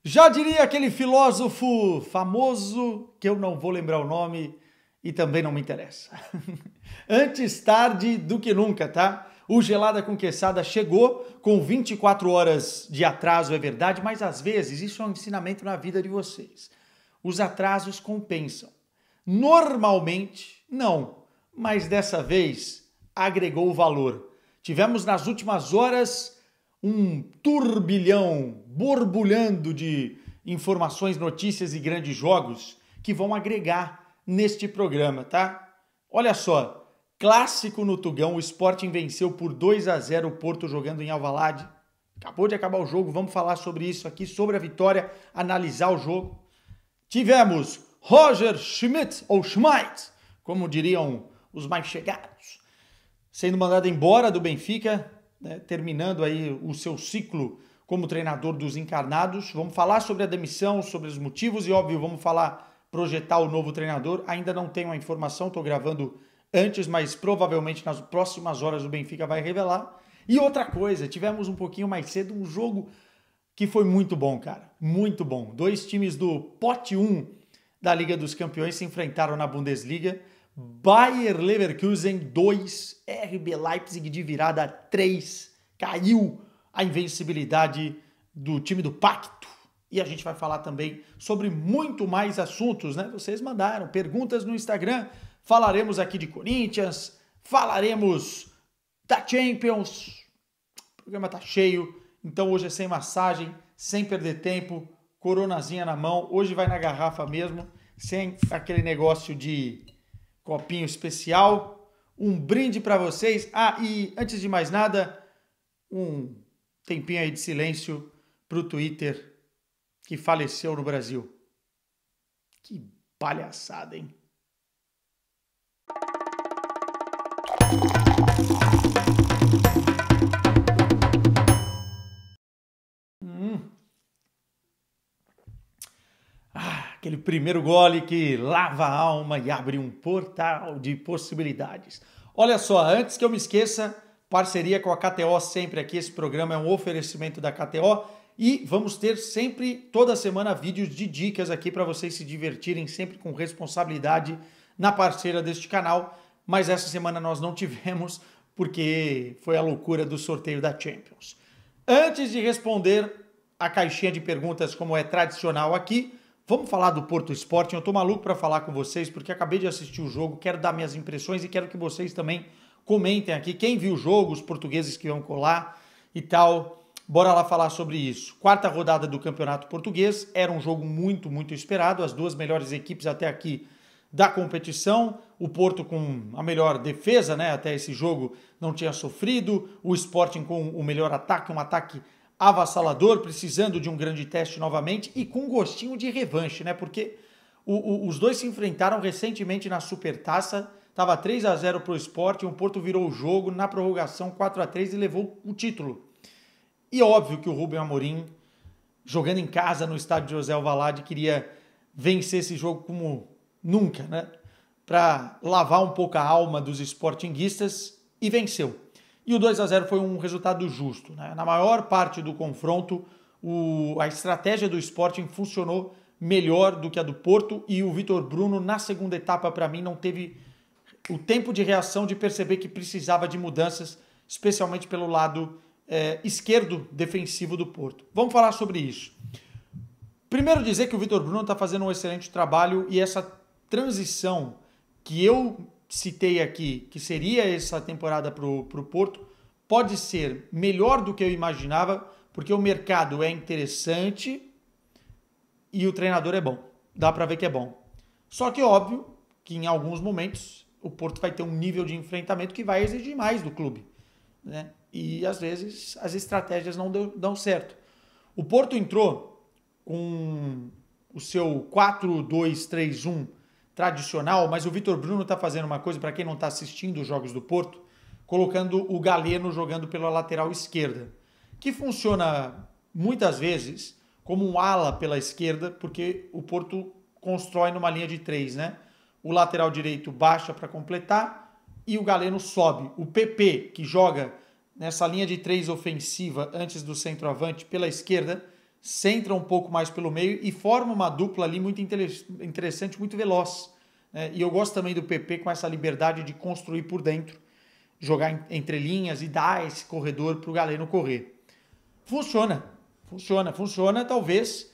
Já diria aquele filósofo famoso, que eu não vou lembrar o nome e também não me interessa. Antes tarde do que nunca, tá? O Gelada com Queçada chegou com 24 horas de atraso, é verdade, mas às vezes isso é um ensinamento na vida de vocês. Os atrasos compensam. Normalmente, não, mas dessa vez agregou valor. Tivemos nas últimas horas um turbilhão borbulhando de informações, notícias e grandes jogos que vão agregar neste programa, tá? Olha só, clássico no Tugão, o Sporting venceu por 2-0 o Porto jogando em Alvalade. Acabou de acabar o jogo, vamos falar sobre isso aqui, sobre a vitória, analisar o jogo. Tivemos Roger Schmidt, ou Schmidt, como diriam os mais chegados, sendo mandado embora do Benfica, né, terminando aí o seu ciclo como treinador dos encarnados. Vamos falar sobre a demissão, sobre os motivos e, óbvio, vamos projetar o novo treinador. Ainda não tenho a informação, estou gravando antes, mas provavelmente nas próximas horas o Benfica vai revelar. E outra coisa, tivemos um pouquinho mais cedo um jogo que foi muito bom, cara. Muito bom. Dois times do pote 1 da Liga dos Campeões se enfrentaram na Bundesliga. Bayer Leverkusen 2, RB Leipzig de virada 3. Caiu a invencibilidade do time do Pacto. E a gente vai falar também sobre muito mais assuntos, né? Vocês mandaram perguntas no Instagram. Falaremos aqui de Corinthians, falaremos da Champions. O programa tá cheio, então hoje é sem massagem, sem perder tempo, coronazinha na mão. Hoje vai na garrafa mesmo, sem aquele negócio de copinho especial. Um brinde para vocês. Ah, e antes de mais nada, um tempinho aí de silêncio pro Twitter que faleceu no Brasil. Que palhaçada, hein? Aquele primeiro gole que lava a alma e abre um portal de possibilidades. Olha só, antes que eu me esqueça, parceria com a KTO sempre aqui. Esse programa é um oferecimento da KTO e vamos ter sempre, toda semana, vídeos de dicas aqui para vocês se divertirem sempre com responsabilidade na parceira deste canal. Mas essa semana nós não tivemos porque foi a loucura do sorteio da Champions. Antes de responder a caixinha de perguntas como é tradicional aqui, vamos falar do Porto Sporting. Eu tô maluco para falar com vocês porque acabei de assistir o jogo, quero dar minhas impressões e quero que vocês também comentem aqui. Quem viu o jogo, os portugueses que vão colar e tal. Bora lá falar sobre isso. Quarta rodada do Campeonato Português. Era um jogo muito, muito esperado. As duas melhores equipes até aqui da competição. O Porto com a melhor defesa, né? Até esse jogo não tinha sofrido. O Sporting com o melhor ataque, um ataque avassalador, precisando de um grande teste novamente e com gostinho de revanche, né? Porque os dois se enfrentaram recentemente na Supertaça, estava 3-0 para o Sporting, o Porto virou o jogo na prorrogação 4-3 e levou o título. E óbvio que o Rubem Amorim, jogando em casa no estádio José Alvalade, queria vencer esse jogo como nunca, né? Para lavar um pouco a alma dos sportinguistas e venceu. E o 2-0 foi um resultado justo, né? Na maior parte do confronto, a estratégia do Sporting funcionou melhor do que a do Porto e o Vitor Bruno, na segunda etapa, para mim, não teve o tempo de reação de perceber que precisava de mudanças, especialmente pelo lado esquerdo defensivo do Porto. Vamos falar sobre isso. Primeiro dizer que o Vitor Bruno está fazendo um excelente trabalho e essa transição que eu citei aqui, que seria essa temporada para o Porto, pode ser melhor do que eu imaginava, porque o mercado é interessante e o treinador é bom. Dá para ver que é bom. Só que óbvio que em alguns momentos o Porto vai ter um nível de enfrentamento que vai exigir mais do clube, né? E às vezes as estratégias não dão certo. O Porto entrou com o seu 4-2-3-1 tradicional, mas o Vitor Bruno está fazendo uma coisa, para quem não está assistindo os jogos do Porto, colocando o Galeno jogando pela lateral esquerda, que funciona muitas vezes como um ala pela esquerda, porque o Porto constrói numa linha de 3, né? O lateral direito baixa para completar e o Galeno sobe. O PP, que joga nessa linha de 3 ofensiva antes do centroavante pela esquerda, centra um pouco mais pelo meio e forma uma dupla ali muito interessante, muito veloz. E eu gosto também do PP com essa liberdade de construir por dentro, jogar entre linhas e dar esse corredor para o Galeno correr. Funciona, talvez,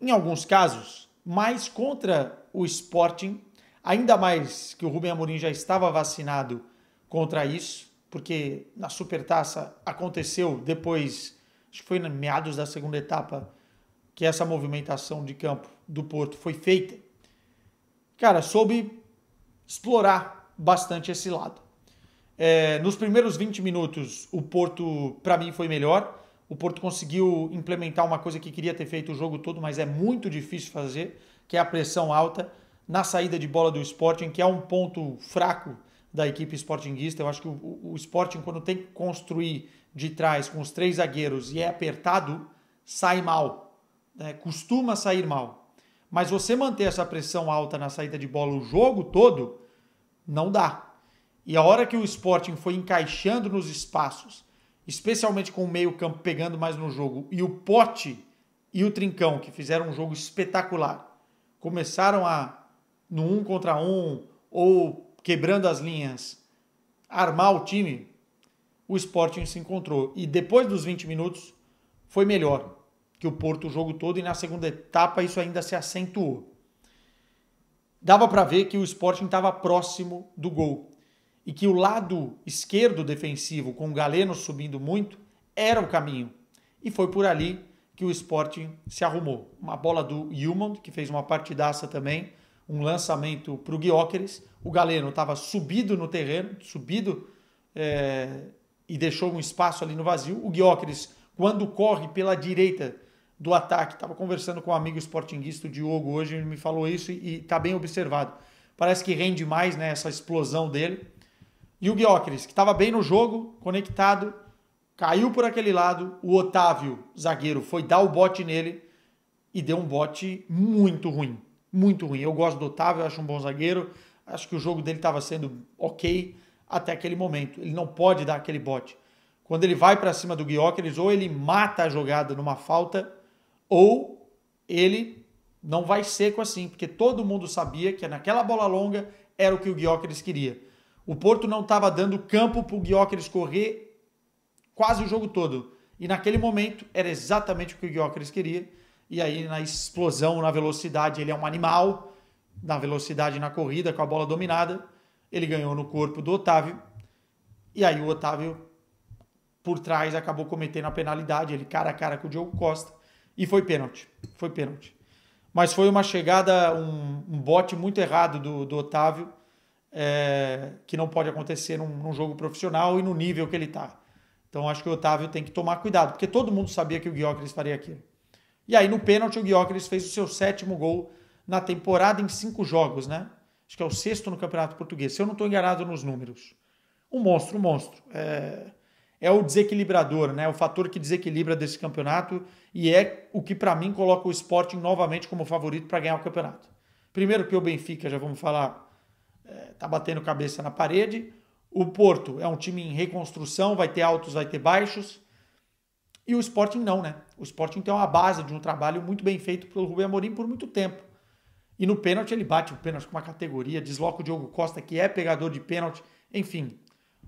em alguns casos, mais contra o Sporting, ainda mais que o Rubem Amorim já estava vacinado contra isso, porque na Supertaça aconteceu depois, acho que foi em meados da segunda etapa, que essa movimentação de campo do Porto foi feita. Cara, soube explorar bastante esse lado. Nos primeiros 20 minutos, o Porto, para mim, foi melhor. O Porto conseguiu implementar uma coisa que queria ter feito o jogo todo, mas é muito difícil fazer, que é a pressão alta na saída de bola do Sporting, que é um ponto fraco da equipe sportinguista. Eu acho que o Sporting, quando tem que construir de trás com os 3 zagueiros e é apertado, sai mal, né? Costuma sair mal. Mas você manter essa pressão alta na saída de bola o jogo todo, não dá. E a hora que o Sporting foi encaixando nos espaços, especialmente com o meio campo pegando mais no jogo, e o Pote e o Trincão, que fizeram um jogo espetacular, começaram a, no 1 contra 1, ou quebrando as linhas, armar o time, o Sporting se encontrou. E depois dos 20 minutos, foi melhor que o Porto o jogo todo, e na segunda etapa isso ainda se acentuou. Dava para ver que o Sporting estava próximo do gol. E que o lado esquerdo defensivo, com o Galeno subindo muito, era o caminho. E foi por ali que o Sporting se arrumou. Uma bola do Yulman, que fez uma partidaça também, um lançamento para o Gyökeres. O Galeno estava subido no terreno, e deixou um espaço ali no vazio. O Gyökeres, quando corre pela direita do ataque, estava conversando com um amigo sportinguista, o Diogo, hoje, ele me falou isso e está bem observado. Parece que rende mais, né, essa explosão dele. E o Gyökeres, que estava bem no jogo, conectado, caiu por aquele lado. O Otávio, zagueiro, foi dar o bote nele e deu um bote muito ruim. Muito ruim. Eu gosto do Otávio, acho um bom zagueiro. Acho que o jogo dele estava sendo ok até aquele momento. Ele não pode dar aquele bote. Quando ele vai para cima do Gyökeres, ou ele mata a jogada numa falta, ou ele não vai seco assim, porque todo mundo sabia que naquela bola longa era o que o Gyökeres queria. O Porto não estava dando campo para o Gyökeres correr quase o jogo todo. E naquele momento era exatamente o que o Gyökeres queria. E aí na explosão, na velocidade, ele é um animal. Na velocidade, na corrida, com a bola dominada. Ele ganhou no corpo do Otávio. E aí o Otávio, por trás, acabou cometendo a penalidade. Ele cara a cara com o Diogo Costa. E foi pênalti. Foi pênalti. Mas foi uma chegada, um bote muito errado do Otávio. Que não pode acontecer num jogo profissional e no nível que ele está. Então acho que o Otávio tem que tomar cuidado, porque todo mundo sabia que o Gyökeres faria aquilo. E aí no pênalti o Gyökeres fez o seu 7º gol na temporada em 5 jogos, né? Acho que é o 6º no Campeonato Português, se eu não estou enganado nos números. Um monstro. É o desequilibrador, né? O fator que desequilibra desse campeonato e é o que para mim coloca o Sporting novamente como favorito para ganhar o campeonato. Primeiro que o Benfica, já vamos falar, tá batendo cabeça na parede. O Porto é um time em reconstrução, vai ter altos, vai ter baixos. E o Sporting não, né? O Sporting tem uma base de um trabalho muito bem feito pelo Rubem Amorim por muito tempo. E no pênalti ele bate o pênalti com uma categoria, desloca o Diogo Costa, que é pegador de pênalti. Enfim,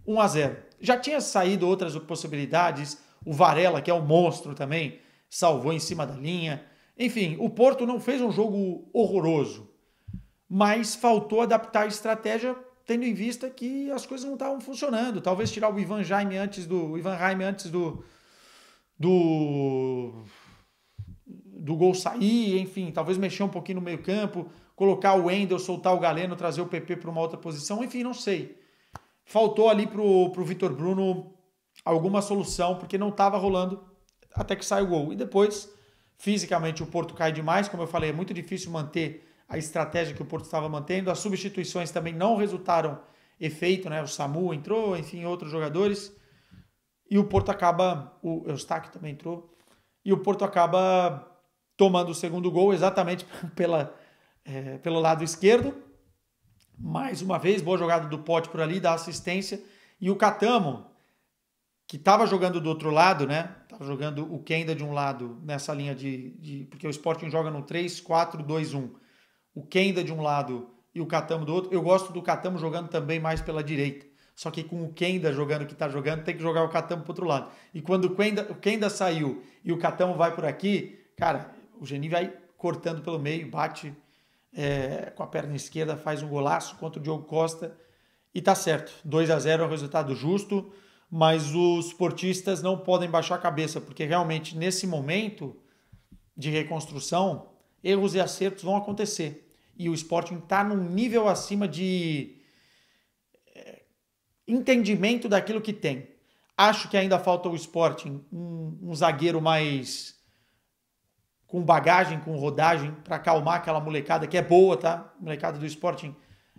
1-0. Já tinha saído outras possibilidades. O Varela, que é um monstro também, salvou em cima da linha. Enfim, o Porto não fez um jogo horroroso, mas faltou adaptar a estratégia, tendo em vista que as coisas não estavam funcionando. Talvez tirar o Ivan Jaime antes do gol sair, enfim, talvez mexer um pouquinho no meio campo, colocar o Wendel, soltar o Galeno, trazer o PP para uma outra posição, enfim, não sei. Faltou ali pro Vitor Bruno alguma solução, porque não estava rolando até que sai o gol. E depois, fisicamente, o Porto cai demais, como eu falei, é muito difícil manter a estratégia que o Porto estava mantendo. As substituições também não resultaram efeito, né? O Samu entrou, enfim, outros jogadores. E o Porto acaba, o Eustáquio também entrou, e o Porto acaba tomando o segundo gol exatamente pelo lado esquerdo. Mais uma vez, boa jogada do Pote por ali, dá assistência. E o Catamo, que estava jogando do outro lado, né? Tava jogando o Kenda de um lado, nessa linha porque o Sporting joga no 3-4-2-1. O Kenda de um lado e o Catamo do outro. Eu gosto do Catamo jogando também mais pela direita. Só que com o Kenda jogando que tá jogando, tem que jogar o Catamo pro outro lado. E quando o Kenda saiu e o Catamo vai por aqui, cara, o Geni vai cortando pelo meio, bate com a perna esquerda, faz um golaço contra o Diogo Costa e tá certo. 2-0 é um resultado justo, mas os portistas não podem baixar a cabeça, porque realmente nesse momento de reconstrução, erros e acertos vão acontecer. E o Sporting está num nível acima de entendimento daquilo que tem. Acho que ainda falta o Sporting um zagueiro mais com bagagem, com rodagem, para acalmar aquela molecada que é boa, tá? A molecada do Sporting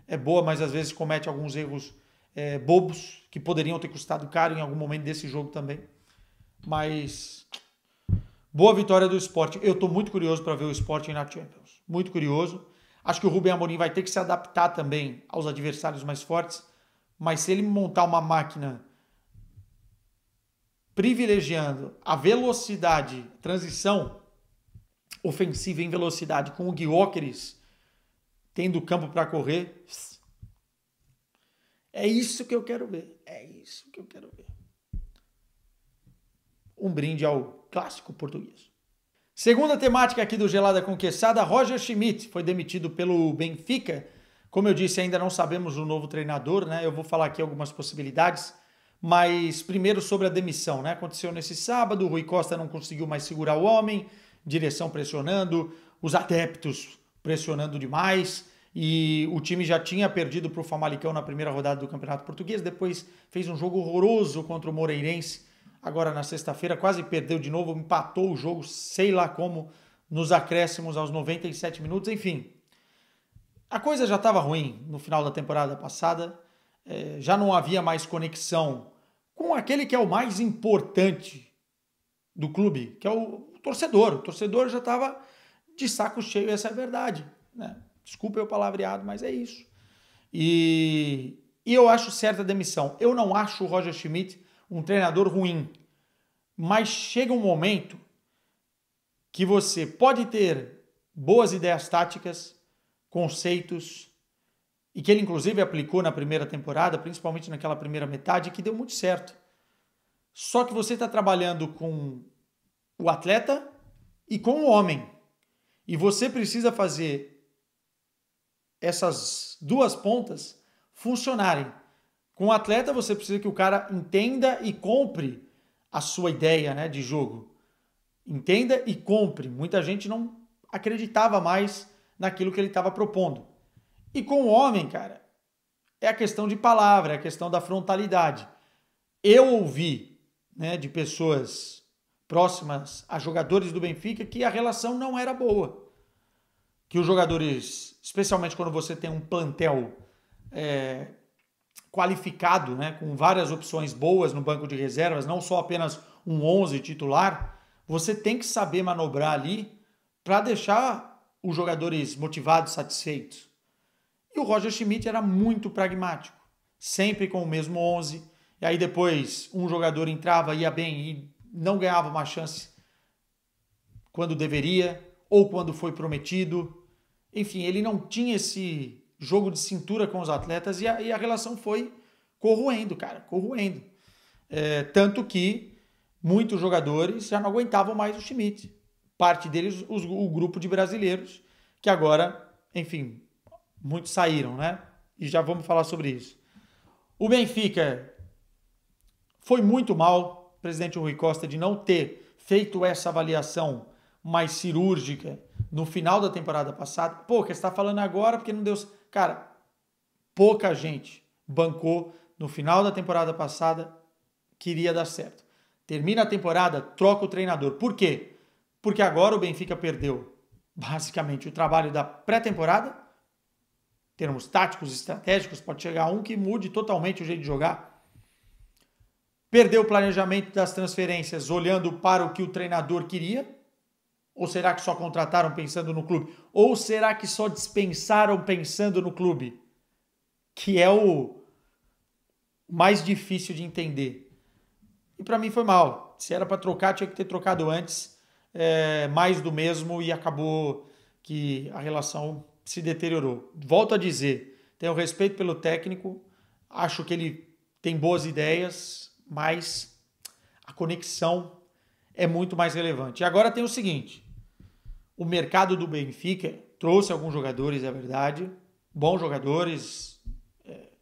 é boa, mas às vezes comete alguns erros bobos que poderiam ter custado caro em algum momento desse jogo também. Mas boa vitória do Sporting. Eu estou muito curioso para ver o Sporting na Champions. Muito curioso. Acho que o Rubem Amorim vai ter que se adaptar também aos adversários mais fortes, mas se ele montar uma máquina privilegiando a velocidade, transição ofensiva em velocidade, com o Gyökeres tendo campo para correr, é isso que eu quero ver. É isso que eu quero ver. Um brinde ao clássico português. Segunda temática aqui do Gelada Conquistada, Roger Schmidt foi demitido pelo Benfica. Como eu disse, ainda não sabemos o novo treinador, né? Eu vou falar aqui algumas possibilidades, mas primeiro sobre a demissão, né? Aconteceu nesse sábado, o Rui Costa não conseguiu mais segurar o homem, direção pressionando, os adeptos pressionando demais, e o time já tinha perdido para o Famalicão na primeira rodada do Campeonato Português, depois fez um jogo horroroso contra o Moreirense, agora na sexta-feira quase perdeu de novo, empatou o jogo, sei lá como, nos acréscimos aos 97 minutos, enfim. A coisa já estava ruim no final da temporada passada, já não havia mais conexão com aquele que é o mais importante do clube, que é o torcedor. O torcedor já estava de saco cheio, essa é a verdade, né? Desculpa o palavreado, mas é isso. E eu acho certa a demissão. Eu não acho o Roger Schmidt um treinador ruim, mas chega um momento que você pode ter boas ideias táticas, conceitos, e que ele inclusive aplicou na primeira temporada, principalmente naquela primeira metade, que deu muito certo. Só que você está trabalhando com o atleta e com o homem. E você precisa fazer essas duas pontas funcionarem. Com o atleta, você precisa que o cara entenda e compre a sua ideia, né, de jogo. Entenda e compre. Muita gente não acreditava mais naquilo que ele estava propondo. E com o homem, cara, é a questão de palavra, é a questão da frontalidade. Eu ouvi, né, de pessoas próximas a jogadores do Benfica que a relação não era boa. Que os jogadores, especialmente quando você tem um plantel qualificado, né, com várias opções boas no banco de reservas, não só apenas um 11 titular, você tem que saber manobrar ali para deixar os jogadores motivados, satisfeitos. E o Roger Schmidt era muito pragmático, sempre com o mesmo 11, e aí depois um jogador entrava, ia bem e não ganhava uma chance quando deveria, ou quando foi prometido. Enfim, ele não tinha esse jogo de cintura com os atletas e a relação foi corroendo, cara, corroendo. Tanto que muitos jogadores já não aguentavam mais o Schmidt. Parte deles, o grupo de brasileiros, que agora, enfim, muitos saíram, né? E já vamos falar sobre isso. O Benfica foi muito mal, o presidente Rui Costa, de não ter feito essa avaliação mais cirúrgica no final da temporada passada. Pô, que você está falando agora porque não deu... Cara, pouca gente bancou no final da temporada passada, queria dar certo. Termina a temporada, troca o treinador. Por quê? Porque agora o Benfica perdeu, basicamente, o trabalho da pré-temporada, termos táticos, estratégicos, pode chegar um que mude totalmente o jeito de jogar. Perdeu o planejamento das transferências olhando para o que o treinador queria. Ou será que só contrataram pensando no clube? Ou será que só dispensaram pensando no clube? Que é o mais difícil de entender. E para mim foi mal. Se era para trocar, tinha que ter trocado antes, mais do mesmo, e acabou que a relação se deteriorou. Volto a dizer, tenho respeito pelo técnico, acho que ele tem boas ideias, mas a conexão é muito mais relevante. E agora tem o seguinte, o mercado do Benfica trouxe alguns jogadores, é verdade, bons jogadores,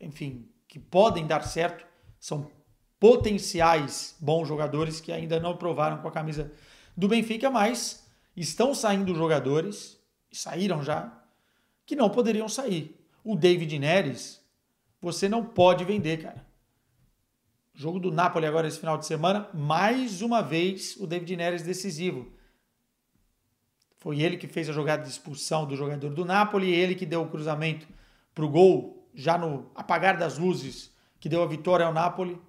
enfim, que podem dar certo, são potenciais bons jogadores que ainda não provaram com a camisa do Benfica, mas estão saindo jogadores, saíram já, que não poderiam sair. O David Neres, você não pode vender, cara. Jogo do Napoli agora esse final de semana, mais uma vez o David Neres decisivo. Foi ele que fez a jogada de expulsão do jogador do Napoli, ele que deu o cruzamento para o gol, já no apagar das luzes, que deu a vitória ao Napoli.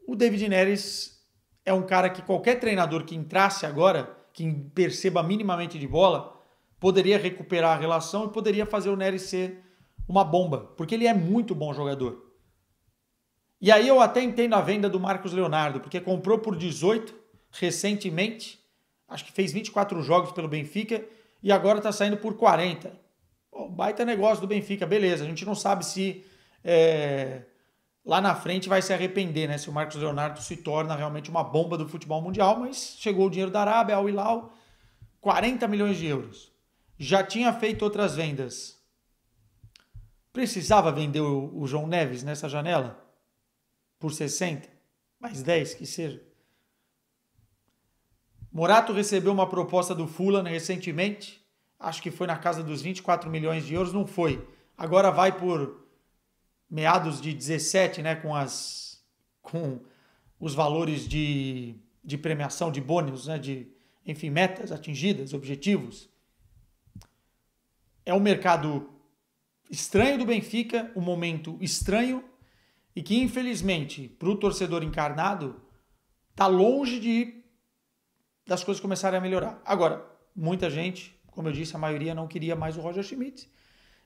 O David Neres é um cara que qualquer treinador que entrasse agora, que perceba minimamente de bola, poderia recuperar a relação e poderia fazer o Neres ser uma bomba, porque ele é muito bom jogador. E aí eu até entendo a venda do Marcos Leonardo, porque comprou por 18 recentemente, acho que fez 24 jogos pelo Benfica e agora está saindo por 40. Bom, baita negócio do Benfica, beleza. A gente não sabe se lá na frente vai se arrepender, né? Se o Marcos Leonardo se torna realmente uma bomba do futebol mundial, mas chegou o dinheiro da Arábia, Al Hilal, 40 milhões de euros. Já tinha feito outras vendas. Precisava vender o João Neves nessa janela? Por 60? Mais 10 que seja. Morato recebeu uma proposta do Fulham recentemente. Acho que foi na casa dos 24 milhões de euros. Não foi. Agora vai por meados de 17, né? Com os valores de premiação, de bônus, né? Enfim, metas atingidas, objetivos. É um mercado estranho do Benfica, um momento estranho e que, infelizmente, para o torcedor encarnado, está longe das coisas começarem a melhorar. Agora, muita gente, como eu disse, a maioria não queria mais o Roger Schmidt.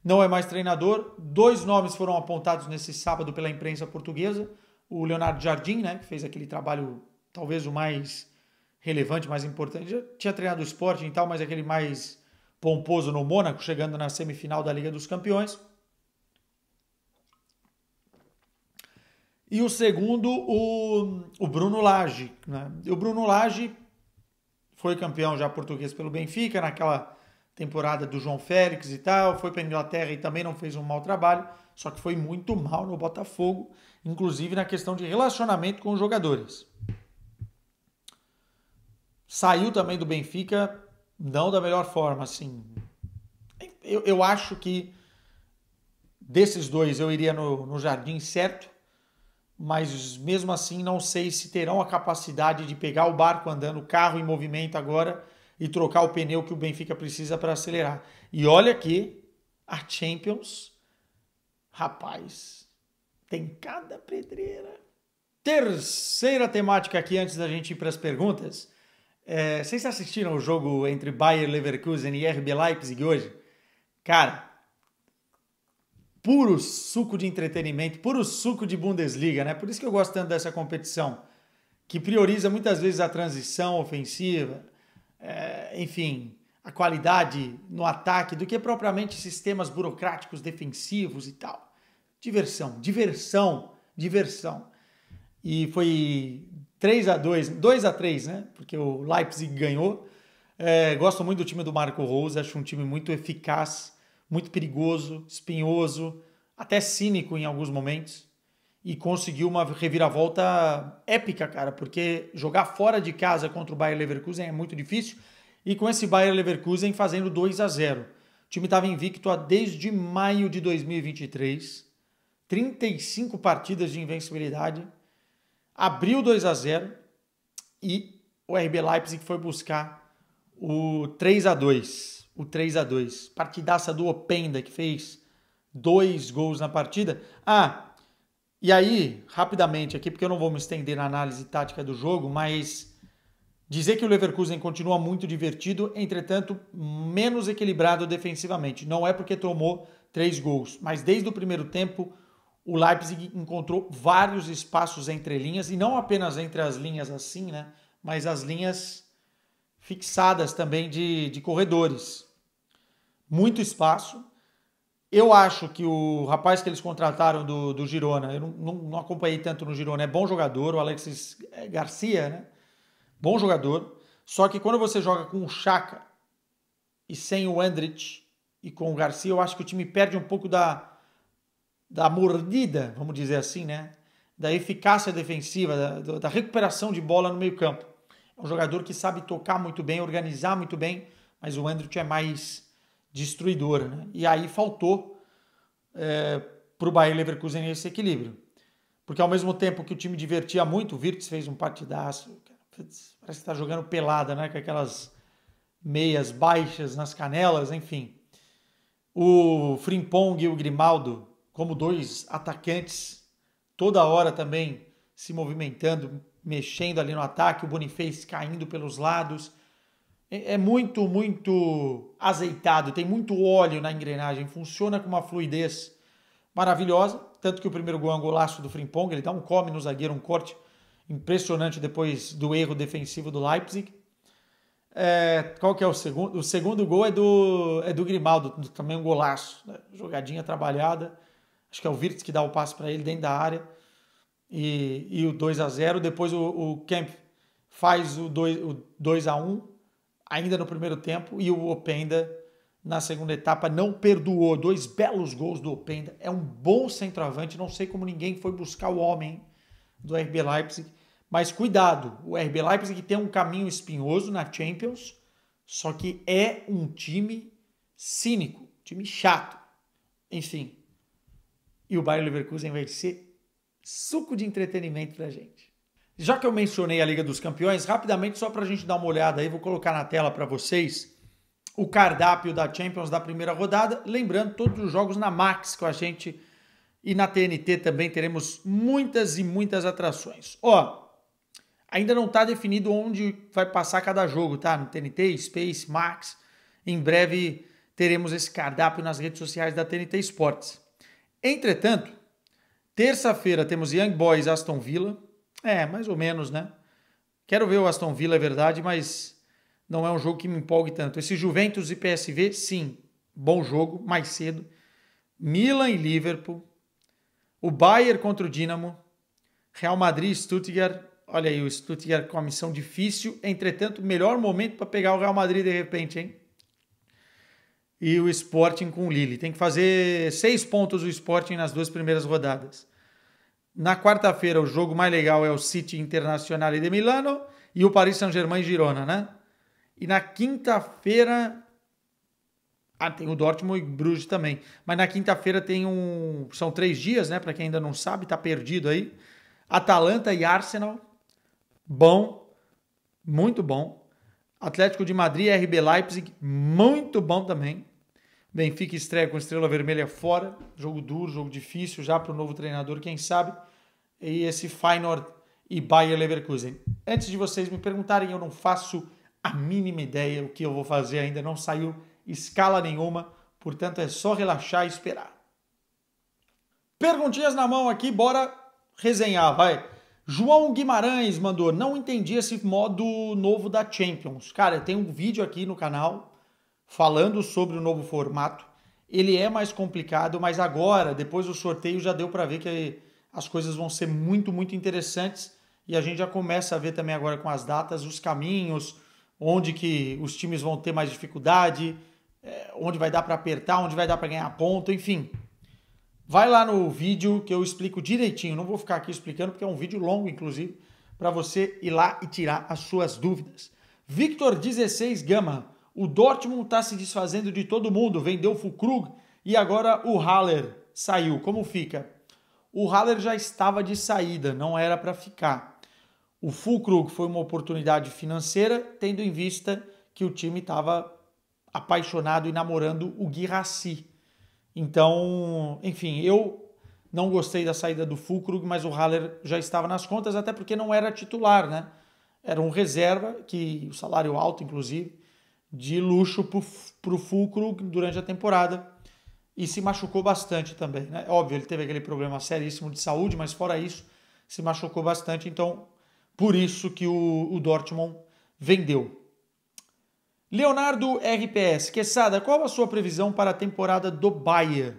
Não é mais treinador. 2 nomes foram apontados nesse sábado pela imprensa portuguesa. O Leonardo Jardim, né, que fez aquele trabalho talvez o mais relevante, mais importante. Já tinha treinado o Sporting e tal, mas aquele mais pomposo no Mônaco, chegando na semifinal da Liga dos Campeões. E o segundo, o Bruno Lage. Né? E o Bruno Lage foi campeão já português pelo Benfica, naquela temporada do João Félix e tal, foi para a Inglaterra e também não fez um mau trabalho, só que foi muito mal no Botafogo, inclusive na questão de relacionamento com os jogadores. Saiu também do Benfica, não da melhor forma, assim. Eu acho que desses dois eu iria no Jardim certo, mas mesmo assim não sei se terão a capacidade de pegar o barco andando, o carro em movimento agora e trocar o pneu que o Benfica precisa para acelerar. E olha que a Champions, rapaz, tem cada pedreira. Terceira temática aqui antes da gente ir para as perguntas. Vocês assistiram o jogo entre Bayer Leverkusen e RB Leipzig hoje? Cara, puro suco de entretenimento, puro suco de Bundesliga, né? Por isso que eu gosto tanto dessa competição, que prioriza muitas vezes a transição ofensiva, enfim, a qualidade no ataque, do que propriamente sistemas burocráticos defensivos e tal. Diversão, diversão, diversão. E foi 3-2, 2-3, né? Porque o Leipzig ganhou. Gosto muito do time do Marco Rose, acho um time muito eficaz, muito perigoso, espinhoso, até cínico em alguns momentos. E conseguiu uma reviravolta épica, cara, porque jogar fora de casa contra o Bayer Leverkusen é muito difícil. E com esse Bayer Leverkusen fazendo 2-0. O time estava invicto desde maio de 2023. 35 partidas de invencibilidade. Abriu 2-0 e o RB Leipzig foi buscar o 3-2. O 3-2. Partidaça do Openda, que fez 2 gols na partida. E aí, rapidamente aqui, porque eu não vou me estender na análise tática do jogo, mas dizer que o Leverkusen continua muito divertido, entretanto, menos equilibrado defensivamente. Não é porque tomou 3 gols, mas desde o primeiro tempo, o Leipzig encontrou vários espaços entre linhas, e não apenas entre as linhas assim, né? Mas as linhas fixadas também de corredores. Muito espaço. Eu acho que o rapaz que eles contrataram do Girona, eu não acompanhei tanto no Girona, é bom jogador, o Alexis Garcia, né? Bom jogador. Só que quando você joga com o Xhaka e sem o Endrick e com o Garcia, eu acho que o time perde um pouco da mordida, vamos dizer assim, né? Da eficácia defensiva, da recuperação de bola no meio campo. É um jogador que sabe tocar muito bem, organizar muito bem, mas o Endrick é mais destruidor, né? E aí faltou para o Bayer Leverkusen esse equilíbrio. Porque ao mesmo tempo que o time divertia muito, o Wirtz fez um partidaço, parece que está jogando pelada, né? Com aquelas meias baixas nas canelas, enfim. O Frimpong e o Grimaldo, como dois atacantes, toda hora também se movimentando, mexendo ali no ataque, o Boniface caindo pelos lados. É muito, muito azeitado, tem muito óleo na engrenagem, funciona com uma fluidez maravilhosa, tanto que o primeiro gol é um golaço do Frimpong, ele dá um come no zagueiro, um corte impressionante depois do erro defensivo do Leipzig. Qual que é o segundo? O segundo gol é do Grimaldo, também um golaço, né? Jogadinha trabalhada, acho que é o Wirtz que dá o passe para ele dentro da área, e o 2-0, depois o Kempf faz o 2-1, ainda no primeiro tempo, e o Openda na segunda etapa não perdoou. 2 belos gols do Openda, é um bom centroavante, não sei como ninguém foi buscar o homem do RB Leipzig, mas cuidado, o RB Leipzig tem um caminho espinhoso na Champions, só que é um time cínico, time chato, enfim. E o Bayer Leverkusen vai ser suco de entretenimento pra gente. Já que eu mencionei a Liga dos Campeões, rapidamente, só para a gente dar uma olhada aí, vou colocar na tela para vocês o cardápio da Champions da primeira rodada. Lembrando, todos os jogos na Max com a gente e na TNT também teremos muitas e muitas atrações. Ainda não está definido onde vai passar cada jogo, tá? No TNT, Space, Max. Em breve teremos esse cardápio nas redes sociais da TNT Sports. Entretanto, terça-feira temos Young Boys Aston Villa. Mais ou menos, né? Quero ver o Aston Villa, é verdade, mas não é um jogo que me empolgue tanto. Esse Juventus e PSV, sim, bom jogo, mais cedo. Milan e Liverpool. O Bayern contra o Dinamo. Real Madrid e Stuttgart. Olha aí, o Stuttgart com a missão difícil. Entretanto, melhor momento para pegar o Real Madrid de repente, hein? E o Sporting com o Lille. Tem que fazer 6 pontos o Sporting nas 2 primeiras rodadas. Na quarta-feira, o jogo mais legal é o City Internazionale de Milano e o Paris Saint-Germain Girona, né? E na quinta-feira... tem o Dortmund e Bruges também. Mas na quinta-feira são 3 dias, né? Para quem ainda não sabe, tá perdido aí. Atalanta e Arsenal. Bom. Muito bom. Atlético de Madrid e RB Leipzig. Muito bom também. Benfica estreia com Estrela Vermelha fora. Jogo duro, jogo difícil já para o novo treinador, quem sabe. E esse Feyenoord e Bayer Leverkusen. Antes de vocês me perguntarem, eu não faço a mínima ideia o que eu vou fazer. Ainda não saiu escala nenhuma. Portanto, é só relaxar e esperar. Perguntinhas na mão aqui, bora resenhar, vai. João Guimarães mandou: não entendi esse modo novo da Champions. Cara, tem um vídeo aqui no canal falando sobre o novo formato. Ele é mais complicado, mas agora, depois do sorteio, já deu para ver que as coisas vão ser muito, muito interessantes. E a gente já começa a ver também agora com as datas, os caminhos, onde que os times vão ter mais dificuldade, onde vai dar para apertar, onde vai dar para ganhar ponto, enfim. Vai lá no vídeo que eu explico direitinho. Não vou ficar aqui explicando porque é um vídeo longo, inclusive, para você ir lá e tirar as suas dúvidas. Victor 16 Gama: o Dortmund está se desfazendo de todo mundo, vendeu o Füllkrug e agora o Haller saiu. Como fica? O Haller já estava de saída, não era para ficar. O Füllkrug foi uma oportunidade financeira, tendo em vista que o time estava apaixonado e namorando o Guirassy. Então, enfim, eu não gostei da saída do Füllkrug, mas o Haller já estava nas contas, até porque não era titular, né? Era um reserva, que o salário alto, inclusive, de luxo para o Füllkrug durante a temporada. e se machucou bastante também, né? Óbvio, ele teve aquele problema seríssimo de saúde, mas fora isso, se machucou bastante, então por isso que o Dortmund vendeu. Leonardo RPS, Quesada, qual a sua previsão para a temporada do Bayern?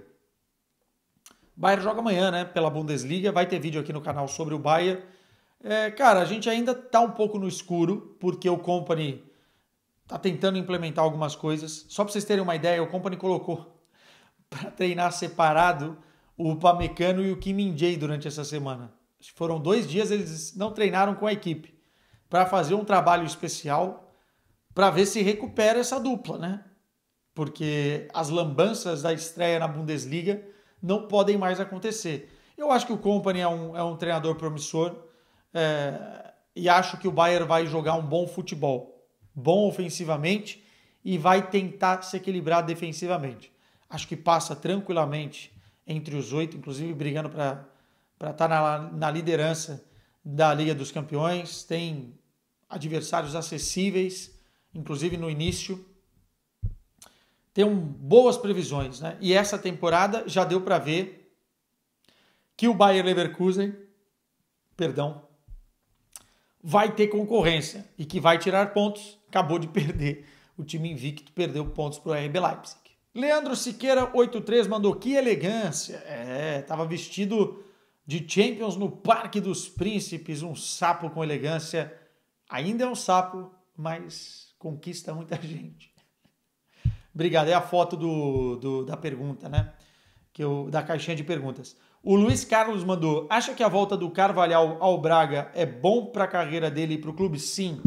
O Bayern joga amanhã, né, pela Bundesliga, vai ter vídeo aqui no canal sobre o Bayern. Cara, a gente ainda tá um pouco no escuro, porque o Kompany tá tentando implementar algumas coisas. Só para vocês terem uma ideia, o Kompany colocou para treinar separado o Upamecano e o Kim Min-jae durante essa semana. Foram 2 dias, eles não treinaram com a equipe, para fazer um trabalho especial para ver se recupera essa dupla, né? Porque as lambanças da estreia na Bundesliga não podem mais acontecer. Eu acho que o Kompany é um treinador promissor e acho que o Bayern vai jogar um bom futebol, bom ofensivamente e vai tentar se equilibrar defensivamente. Acho que passa tranquilamente entre os 8, inclusive brigando para estar na liderança da Liga dos Campeões. Tem adversários acessíveis, inclusive no início. Tem boas previsões, né? E essa temporada já deu para ver que o Bayer Leverkusen, vai ter concorrência e que vai tirar pontos. Acabou de perder. O time invicto perdeu pontos para o RB Leipzig. Leandro Siqueira 83 mandou: que elegância. Tava vestido de Champions no Parque dos Príncipes, um sapo com elegância. Ainda é um sapo, mas conquista muita gente. Obrigado. É a foto da pergunta, né? Da caixinha de perguntas. O Luiz Carlos mandou: acha que a volta do Carvalhal ao Braga é bom para a carreira dele e para o clube? Sim.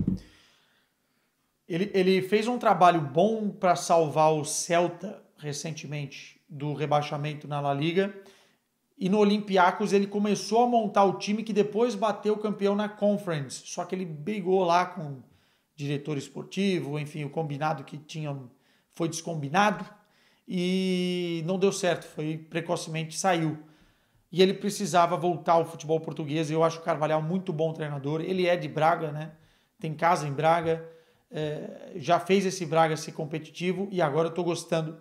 Ele fez um trabalho bom para salvar o Celta recentemente do rebaixamento na La Liga. E no Olympiacos ele começou a montar o time que depois bateu o campeão na Conference. Só que ele brigou lá com o diretor esportivo, enfim, o combinado que tinham foi descombinado e não deu certo, precocemente saiu. E ele precisava voltar ao futebol português. Eu acho o Carvalhal muito bom treinador. Ele é de Braga, né? Tem casa em Braga, já fez esse Braga ser competitivo e agora eu estou gostando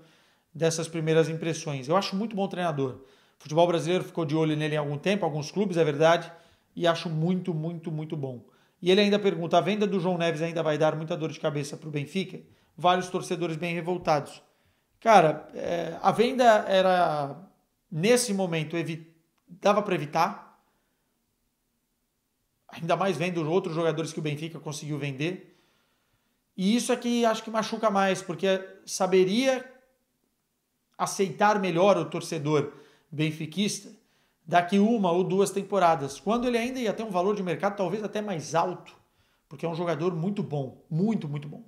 dessas primeiras impressões. Eu acho muito bom treinador. O futebol brasileiro ficou de olho nele há algum tempo, alguns clubes, é verdade, e acho muito, muito, muito bom. E ele ainda pergunta: a venda do João Neves ainda vai dar muita dor de cabeça para o Benfica? Vários torcedores bem revoltados. Cara, a venda era, nesse momento, dava para evitar. Ainda mais vendo outros jogadores que o Benfica conseguiu vender. E isso é que acho que machuca mais, porque saberia aceitar melhor o torcedor benfiquista daqui 1 ou 2 temporadas, quando ele ainda ia ter um valor de mercado talvez até mais alto, porque é um jogador muito bom, muito, muito bom.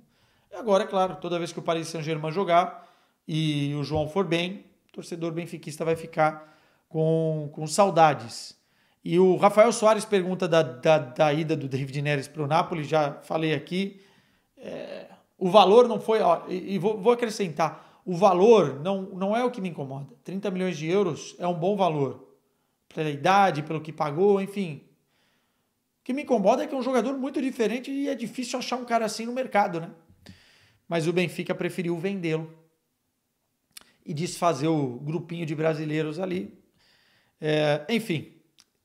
E agora, é claro, toda vez que o Paris Saint-Germain jogar e o João for bem, o torcedor benfiquista vai ficar com saudades. E o Rafael Soares pergunta da ida do David Neres para o Napoli, já falei aqui. O valor não foi... E vou acrescentar, o valor não é o que me incomoda. 30 milhões de euros é um bom valor. Pela idade, pelo que pagou, enfim. O que me incomoda é que é um jogador muito diferente e é difícil achar um cara assim no mercado, né? Mas o Benfica preferiu vendê-lo e desfazer o grupinho de brasileiros ali. Enfim,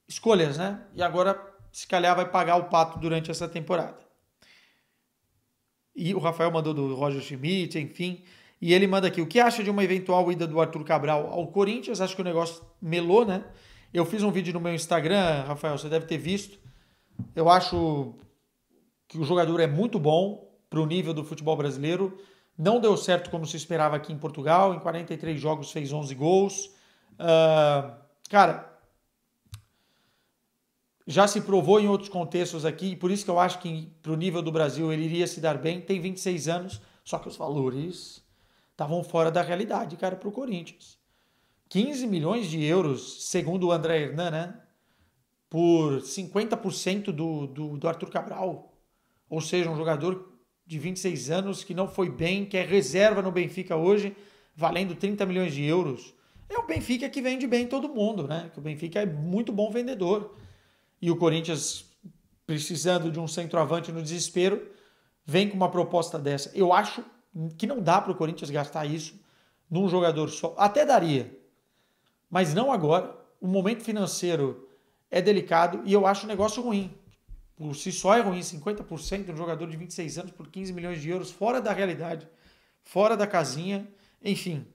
escolhas, né? E agora, se calhar, vai pagar o pato durante essa temporada. E o Rafael mandou do Roger Schmidt, enfim. E ele manda aqui: o que acha de uma eventual ida do Arthur Cabral ao Corinthians? Acho que o negócio melou, né? Eu fiz um vídeo no meu Instagram, Rafael, você deve ter visto. Eu acho que o jogador é muito bom para o nível do futebol brasileiro. Não deu certo como se esperava aqui em Portugal. Em 43 jogos fez 11 gols. Cara, já se provou em outros contextos aqui, por isso que eu acho que para o nível do Brasil ele iria se dar bem. Tem 26 anos, só que os valores estavam fora da realidade, cara, para o Corinthians. 15 milhões de euros, segundo o André Hernan, né? Por 50% do Arthur Cabral. Ou seja, um jogador de 26 anos que não foi bem, que é reserva no Benfica hoje, valendo 30 milhões de euros. É o Benfica que vende bem todo mundo, né? Que o Benfica é muito bom vendedor. E o Corinthians, precisando de um centroavante no desespero, vem com uma proposta dessa. Eu acho que não dá para o Corinthians gastar isso num jogador só. Até daria, mas não agora. O momento financeiro é delicado e eu acho um negócio ruim. Por si só é ruim, 50% de um jogador de 26 anos por 15 milhões de euros, fora da realidade, fora da casinha, enfim.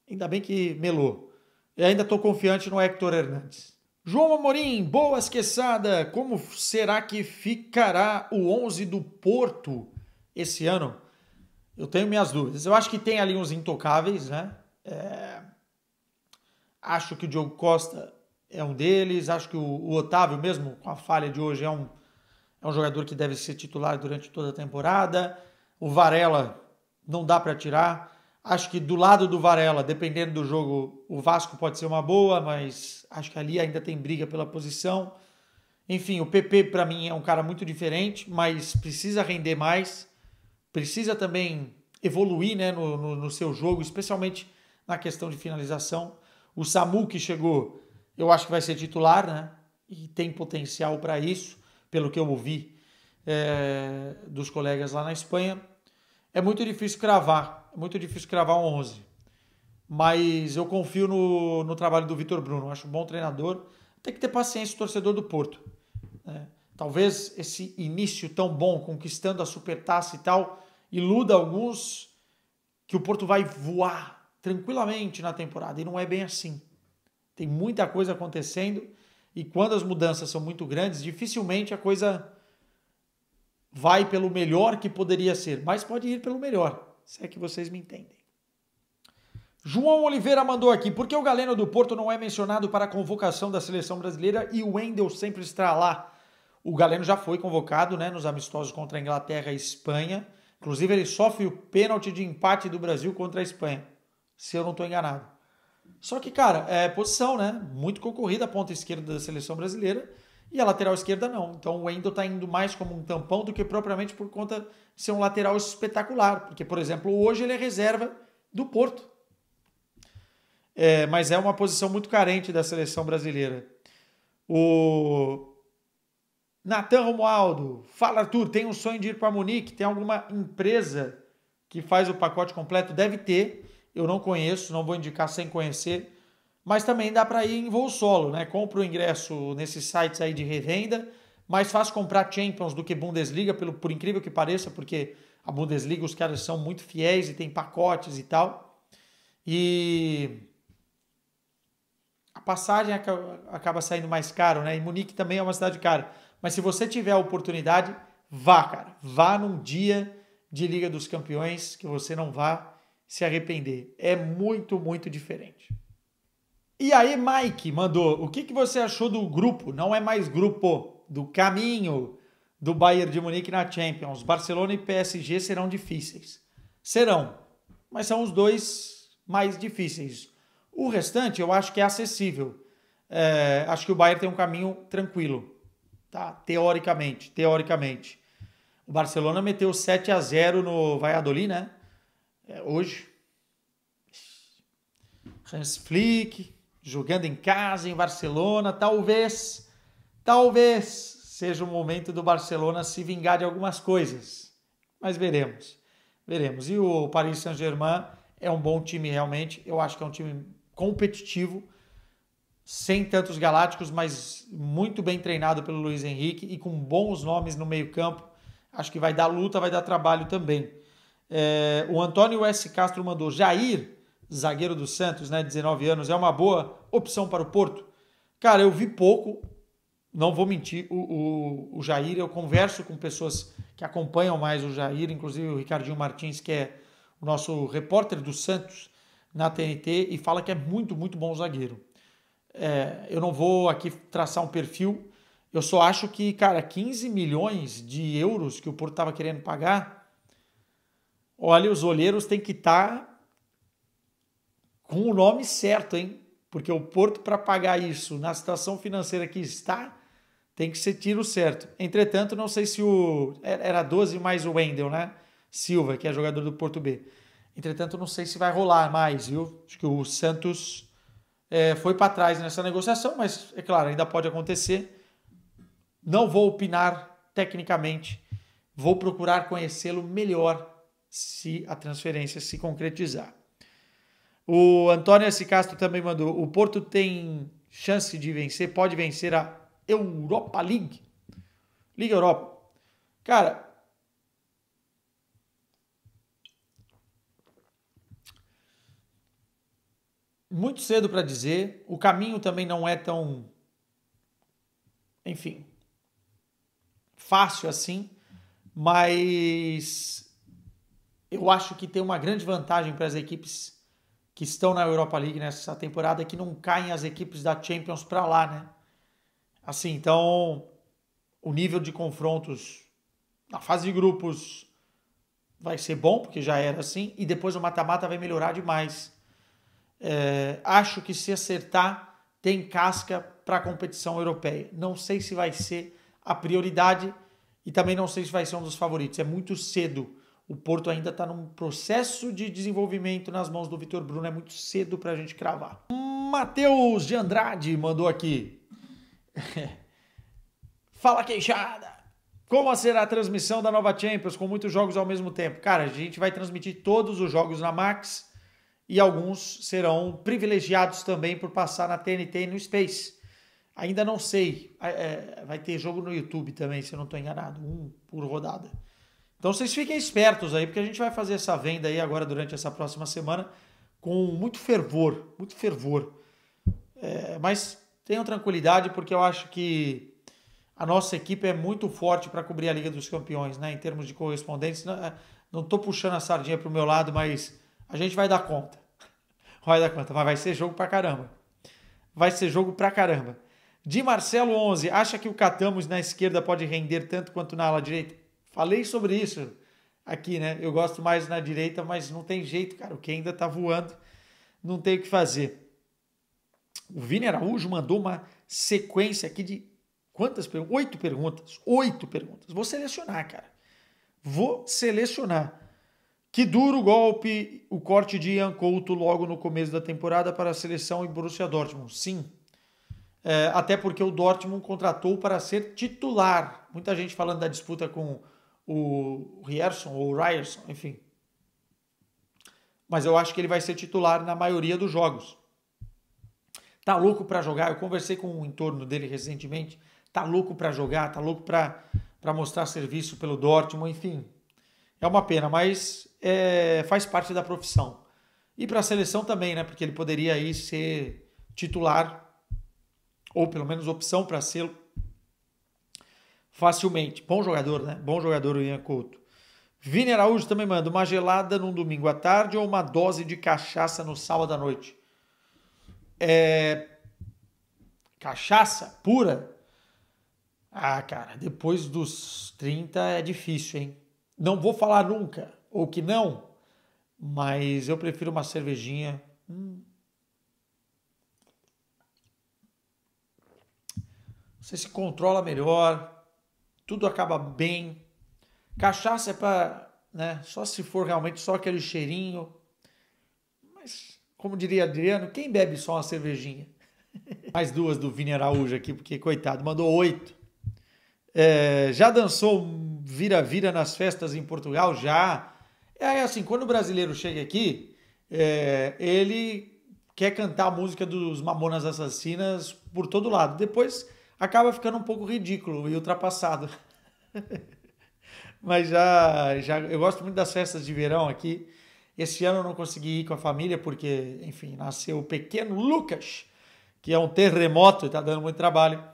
Ainda bem que melou. Eu ainda estou confiante no Héctor Hernandes. João Amorim, boas queçada. Como será que ficará o 11 do Porto esse ano? Eu tenho minhas dúvidas. Eu acho que tem ali uns intocáveis, né? Acho que o Diogo Costa é um deles. Acho que o Otávio, mesmo com a falha de hoje, é um jogador que deve ser titular durante toda a temporada. O Varela não dá para tirar. Acho que do lado do Varela, dependendo do jogo, o Vasco pode ser uma boa, mas acho que ali ainda tem briga pela posição. Enfim, o PP para mim é um cara muito diferente, mas precisa render mais. Precisa também evoluir, né, no seu jogo, especialmente na questão de finalização. O Samu que chegou, eu acho que vai ser titular, né? E tem potencial para isso, pelo que eu ouvi dos colegas lá na Espanha. É muito difícil cravar um 11. Mas eu confio no trabalho do Vitor Bruno, acho um bom treinador. Tem que ter paciência o torcedor do Porto, né? Talvez esse início tão bom, conquistando a Supertaça e tal, iluda alguns que o Porto vai voar tranquilamente na temporada, e não é bem assim. Tem muita coisa acontecendo e quando as mudanças são muito grandes, dificilmente a coisa vai pelo melhor que poderia ser, mas pode ir pelo melhor, se é que vocês me entendem. João Oliveira mandou aqui: por que o Galeno do Porto não é mencionado para a convocação da seleção brasileira e o Wendel sempre está lá? O Galeno já foi convocado, né, nos amistosos contra a Inglaterra e Espanha. Inclusive ele sofre o pênalti de empate do Brasil contra a Espanha, se eu não estou enganado. Só que, cara, é posição, né? Muito concorrida a ponta esquerda da seleção brasileira e a lateral esquerda não. Então o Wendel está indo mais como um tampão do que propriamente por conta de ser um lateral espetacular. Porque, por exemplo, hoje ele é reserva do Porto. Mas é uma posição muito carente da seleção brasileira. O Natan Romualdo, fala Arthur, tem um sonho de ir para Munique? Tem alguma empresa que faz o pacote completo? Deve ter. Eu não conheço, não vou indicar sem conhecer, mas também dá para ir em voo solo, né? Compra o ingresso nesses sites aí de revenda, mais fácil comprar Champions do que Bundesliga, por incrível que pareça, porque a Bundesliga os caras são muito fiéis e tem pacotes e tal. E a passagem acaba saindo mais caro, né? E Munique também é uma cidade cara. Mas se você tiver a oportunidade, vá, cara. Vá num dia de Liga dos Campeões que você não vá se arrepender. É muito, muito diferente. E aí, Mike mandou: o que você achou do grupo? Não é mais grupo, do caminho do Bayern de Munique na Champions. Barcelona e PSG serão difíceis. Serão, mas são os dois mais difíceis. O restante eu acho que é acessível. Acho que o Bayern tem um caminho tranquilo, tá? Teoricamente. O Barcelona meteu 7-0 no Valladolid, né? Hoje. Hans Flick jogando em casa, em Barcelona. Talvez seja o momento do Barcelona se vingar de algumas coisas. Mas veremos. E o Paris Saint-Germain é um bom time realmente. Eu acho que é um time competitivo, sem tantos galácticos, mas muito bem treinado pelo Luiz Henrique e com bons nomes no meio-campo. Acho que vai dar luta, vai dar trabalho também. O Antônio S. Castro mandou: Jair, zagueiro do Santos, né, 19 anos, é uma boa opção para o Porto? Cara, eu vi pouco, não vou mentir, o Jair, eu converso com pessoas que acompanham mais o Jair, inclusive o Ricardinho Martins, que é o nosso repórter do Santos na TNT, e fala que é muito, muito bom zagueiro. Eu não vou aqui traçar um perfil, eu só acho que, cara, 15 milhões de euros que o Porto estava querendo pagar, olha, os olheiros têm que estar com o nome certo, hein? Porque o Porto, para pagar isso na situação financeira que está, tem que ser tiro certo. Entretanto, não sei se era 12 mais o Wendel, né? Silva, que é jogador do Porto B. Entretanto, não sei se vai rolar mais, viu? Acho que o Santos foi para trás nessa negociação, mas, é claro, ainda pode acontecer. Não vou opinar tecnicamente, vou procurar conhecê-lo melhor se a transferência se concretizar. O Antônio S. Castro também mandou: o Porto tem chance de vencer, pode vencer a Europa League. Liga Europa. Cara, muito cedo para dizer. O caminho também não é tão, enfim, fácil assim, mas eu acho que tem uma grande vantagem para as equipes que estão na Europa League nessa temporada, que não caem as equipes da Champions para lá, né? Assim, então, o nível de confrontos na fase de grupos vai ser bom, porque já era assim, e depois o mata-mata vai melhorar demais. Acho que se acertar, tem casca para a competição europeia. Não sei se vai ser a prioridade e também não sei se vai ser um dos favoritos. É muito cedo. O Porto ainda está num processo de desenvolvimento nas mãos do Vitor Bruno. É muito cedo para a gente cravar. Matheus de Andrade mandou aqui. Fala, queixada! Como será a transmissão da nova Champions com muitos jogos ao mesmo tempo? Cara, a gente vai transmitir todos os jogos na Max e alguns serão privilegiados também por passar na TNT e no Space. Ainda não sei. Vai ter jogo no YouTube também, se eu não estou enganado. Um por rodada. Então vocês fiquem espertos aí, porque a gente vai fazer essa venda aí agora durante essa próxima semana com muito fervor, muito fervor. Mas tenham tranquilidade, porque eu acho que a nossa equipe é muito forte para cobrir a Liga dos Campeões, né? Em termos de correspondentes. Não estou puxando a sardinha para o meu lado, mas a gente vai dar conta. Vai dar conta, mas vai ser jogo pra caramba. Vai ser jogo pra caramba. De Marcelo 11, acha que o Catamos na esquerda pode render tanto quanto na ala direita? Falei sobre isso aqui, né? Eu gosto mais na direita, mas não tem jeito, cara. O que ainda tá voando, não tem o que fazer. O Vini Araújo mandou uma sequência aqui de quantas perguntas? 8 perguntas. 8 perguntas. Vou selecionar, cara. Vou selecionar. Que duro golpe o corte de Ian Couto logo no começo da temporada para a seleção e Borussia Dortmund. Sim. Até porque o Dortmund contratou para ser titular. Muita gente falando da disputa com o Ryerson ou o Ryerson, enfim. Mas eu acho que ele vai ser titular na maioria dos jogos. Tá louco para jogar. Eu conversei com o entorno dele recentemente. Tá louco para jogar, tá louco para mostrar serviço pelo Dortmund, enfim. É uma pena, mas faz parte da profissão. E para a seleção também, né? Porque ele poderia aí ser titular, ou pelo menos opção para ser facilmente. Bom jogador, né? Bom jogador o Ian Couto. Vini Araújo também manda uma gelada num domingo à tarde ou uma dose de cachaça no sábado à noite? Cachaça pura? Ah, cara, depois dos 30 é difícil, hein? Não vou falar nunca, ou que não, mas eu prefiro uma cervejinha. Você se controla melhor, tudo acaba bem. Cachaça é para, né, só se for realmente só aquele cheirinho. Mas, como diria Adriano, quem bebe só uma cervejinha? Mais duas do Vini Araújo aqui, porque coitado, mandou 8. Já dançou vira-vira nas festas em Portugal? Já. Assim, quando o brasileiro chega aqui, ele quer cantar a música dos Mamonas Assassinas por todo lado. Depois acaba ficando um pouco ridículo e ultrapassado. Mas já eu gosto muito das festas de verão aqui. Esse ano eu não consegui ir com a família porque, enfim, nasceu o pequeno Lucas, que é um terremoto e tá dando muito trabalho.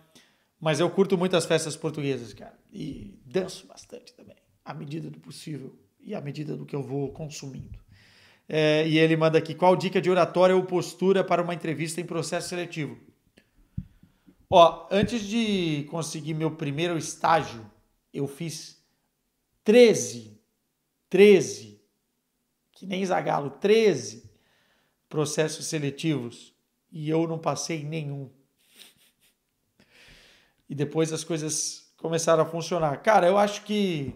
Mas eu curto muito as festas portuguesas, cara. E danço bastante também, à medida do possível e à medida do que eu vou consumindo. E ele manda aqui: qual dica de oratória ou postura para uma entrevista em processo seletivo? Antes de conseguir meu primeiro estágio, eu fiz 13, que nem Zagallo, 13 processos seletivos e eu não passei nenhum. E depois as coisas começaram a funcionar. Cara, eu acho que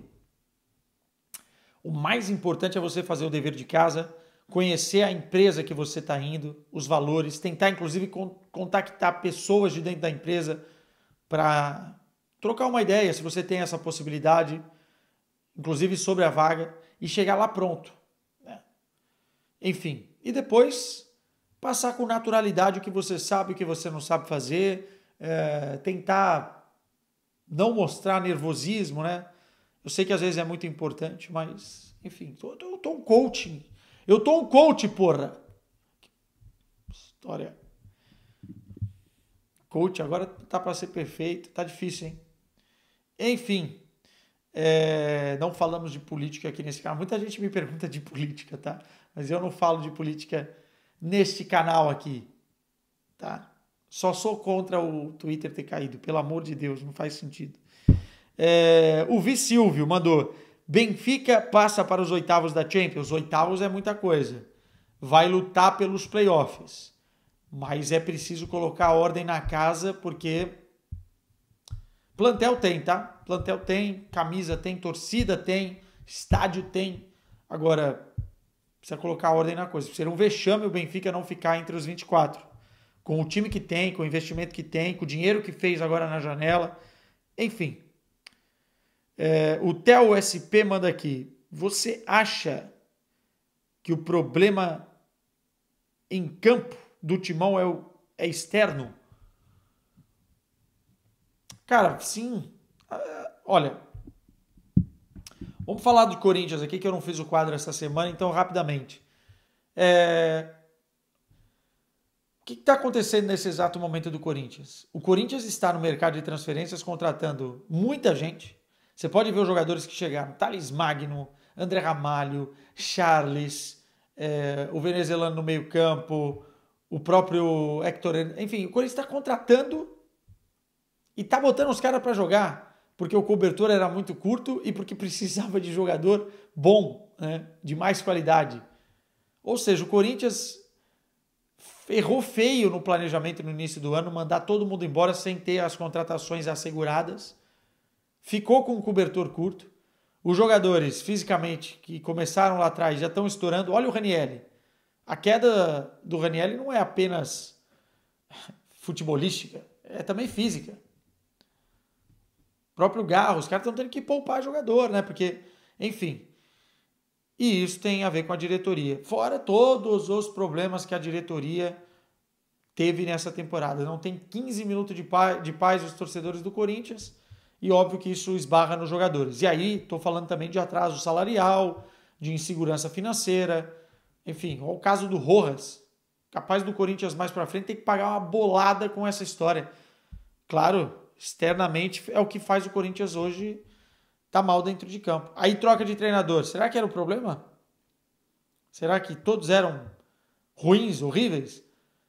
o mais importante é você fazer o dever de casa, conhecer a empresa que você está indo, os valores, tentar inclusive contactar pessoas de dentro da empresa para trocar uma ideia, se você tem essa possibilidade, inclusive sobre a vaga. e chegar lá pronto, né? Enfim, e depois passar com naturalidade o que você sabe, o que você não sabe fazer, tentar não mostrar nervosismo, né? Eu sei que às vezes é muito importante, mas, enfim, eu tô um coaching. Eu tô um coach, porra! História. Coach agora tá para ser perfeito, tá difícil, hein? Enfim, não falamos de política aqui nesse canal. Muita gente me pergunta de política, tá? Mas eu não falo de política neste canal aqui, tá? Só sou contra o Twitter ter caído, pelo amor de Deus, não faz sentido. O Vi Silvio mandou: Benfica passa para os oitavos da Champions. Oitavos é muita coisa. Vai lutar pelos playoffs. Mas é preciso colocar ordem na casa, porque plantel tem, tá? Plantel tem, camisa tem, torcida tem, estádio tem. Agora, precisa colocar ordem na coisa. Seria um vexame o Benfica não ficar entre os 24. Com o time que tem, com o investimento que tem, com o dinheiro que fez agora na janela. Enfim. O Theo SP manda aqui: você acha que o problema em campo do Timão é externo? Cara, sim. Olha, vamos falar do Corinthians aqui, que eu não fiz o quadro essa semana, então rapidamente. O que está acontecendo nesse exato momento do Corinthians? O Corinthians está no mercado de transferências contratando muita gente. Você pode ver os jogadores que chegaram: Thales Magno, André Ramalho, Charles, o venezuelano no meio campo, o próprio Hector. Enfim, o Corinthians está contratando e está botando os caras para jogar, porque o cobertor era muito curto e porque precisava de jogador bom, né, de mais qualidade. Ou seja, o Corinthians errou feio no planejamento no início do ano, mandar todo mundo embora sem ter as contratações asseguradas. Ficou com um cobertor curto. Os jogadores, fisicamente, que começaram lá atrás, já estão estourando. Olha o Ranieri. A queda do Ranieri não é apenas futebolística, é também física. O próprio Garro, os caras estão tendo que poupar jogador, né? Porque, enfim. E isso tem a ver com a diretoria. Fora todos os problemas que a diretoria teve nessa temporada. Não tem 15 minutos de paz os torcedores do Corinthians. E óbvio que isso esbarra nos jogadores. E aí, estou falando também de atraso salarial, de insegurança financeira. Enfim, o caso do Rojas. Capaz do Corinthians mais para frente ter que pagar uma bolada com essa história. Claro, externamente é o que faz o Corinthians hoje tá mal dentro de campo. Aí troca de treinador. Será que era o problema? Será que todos eram ruins, horríveis?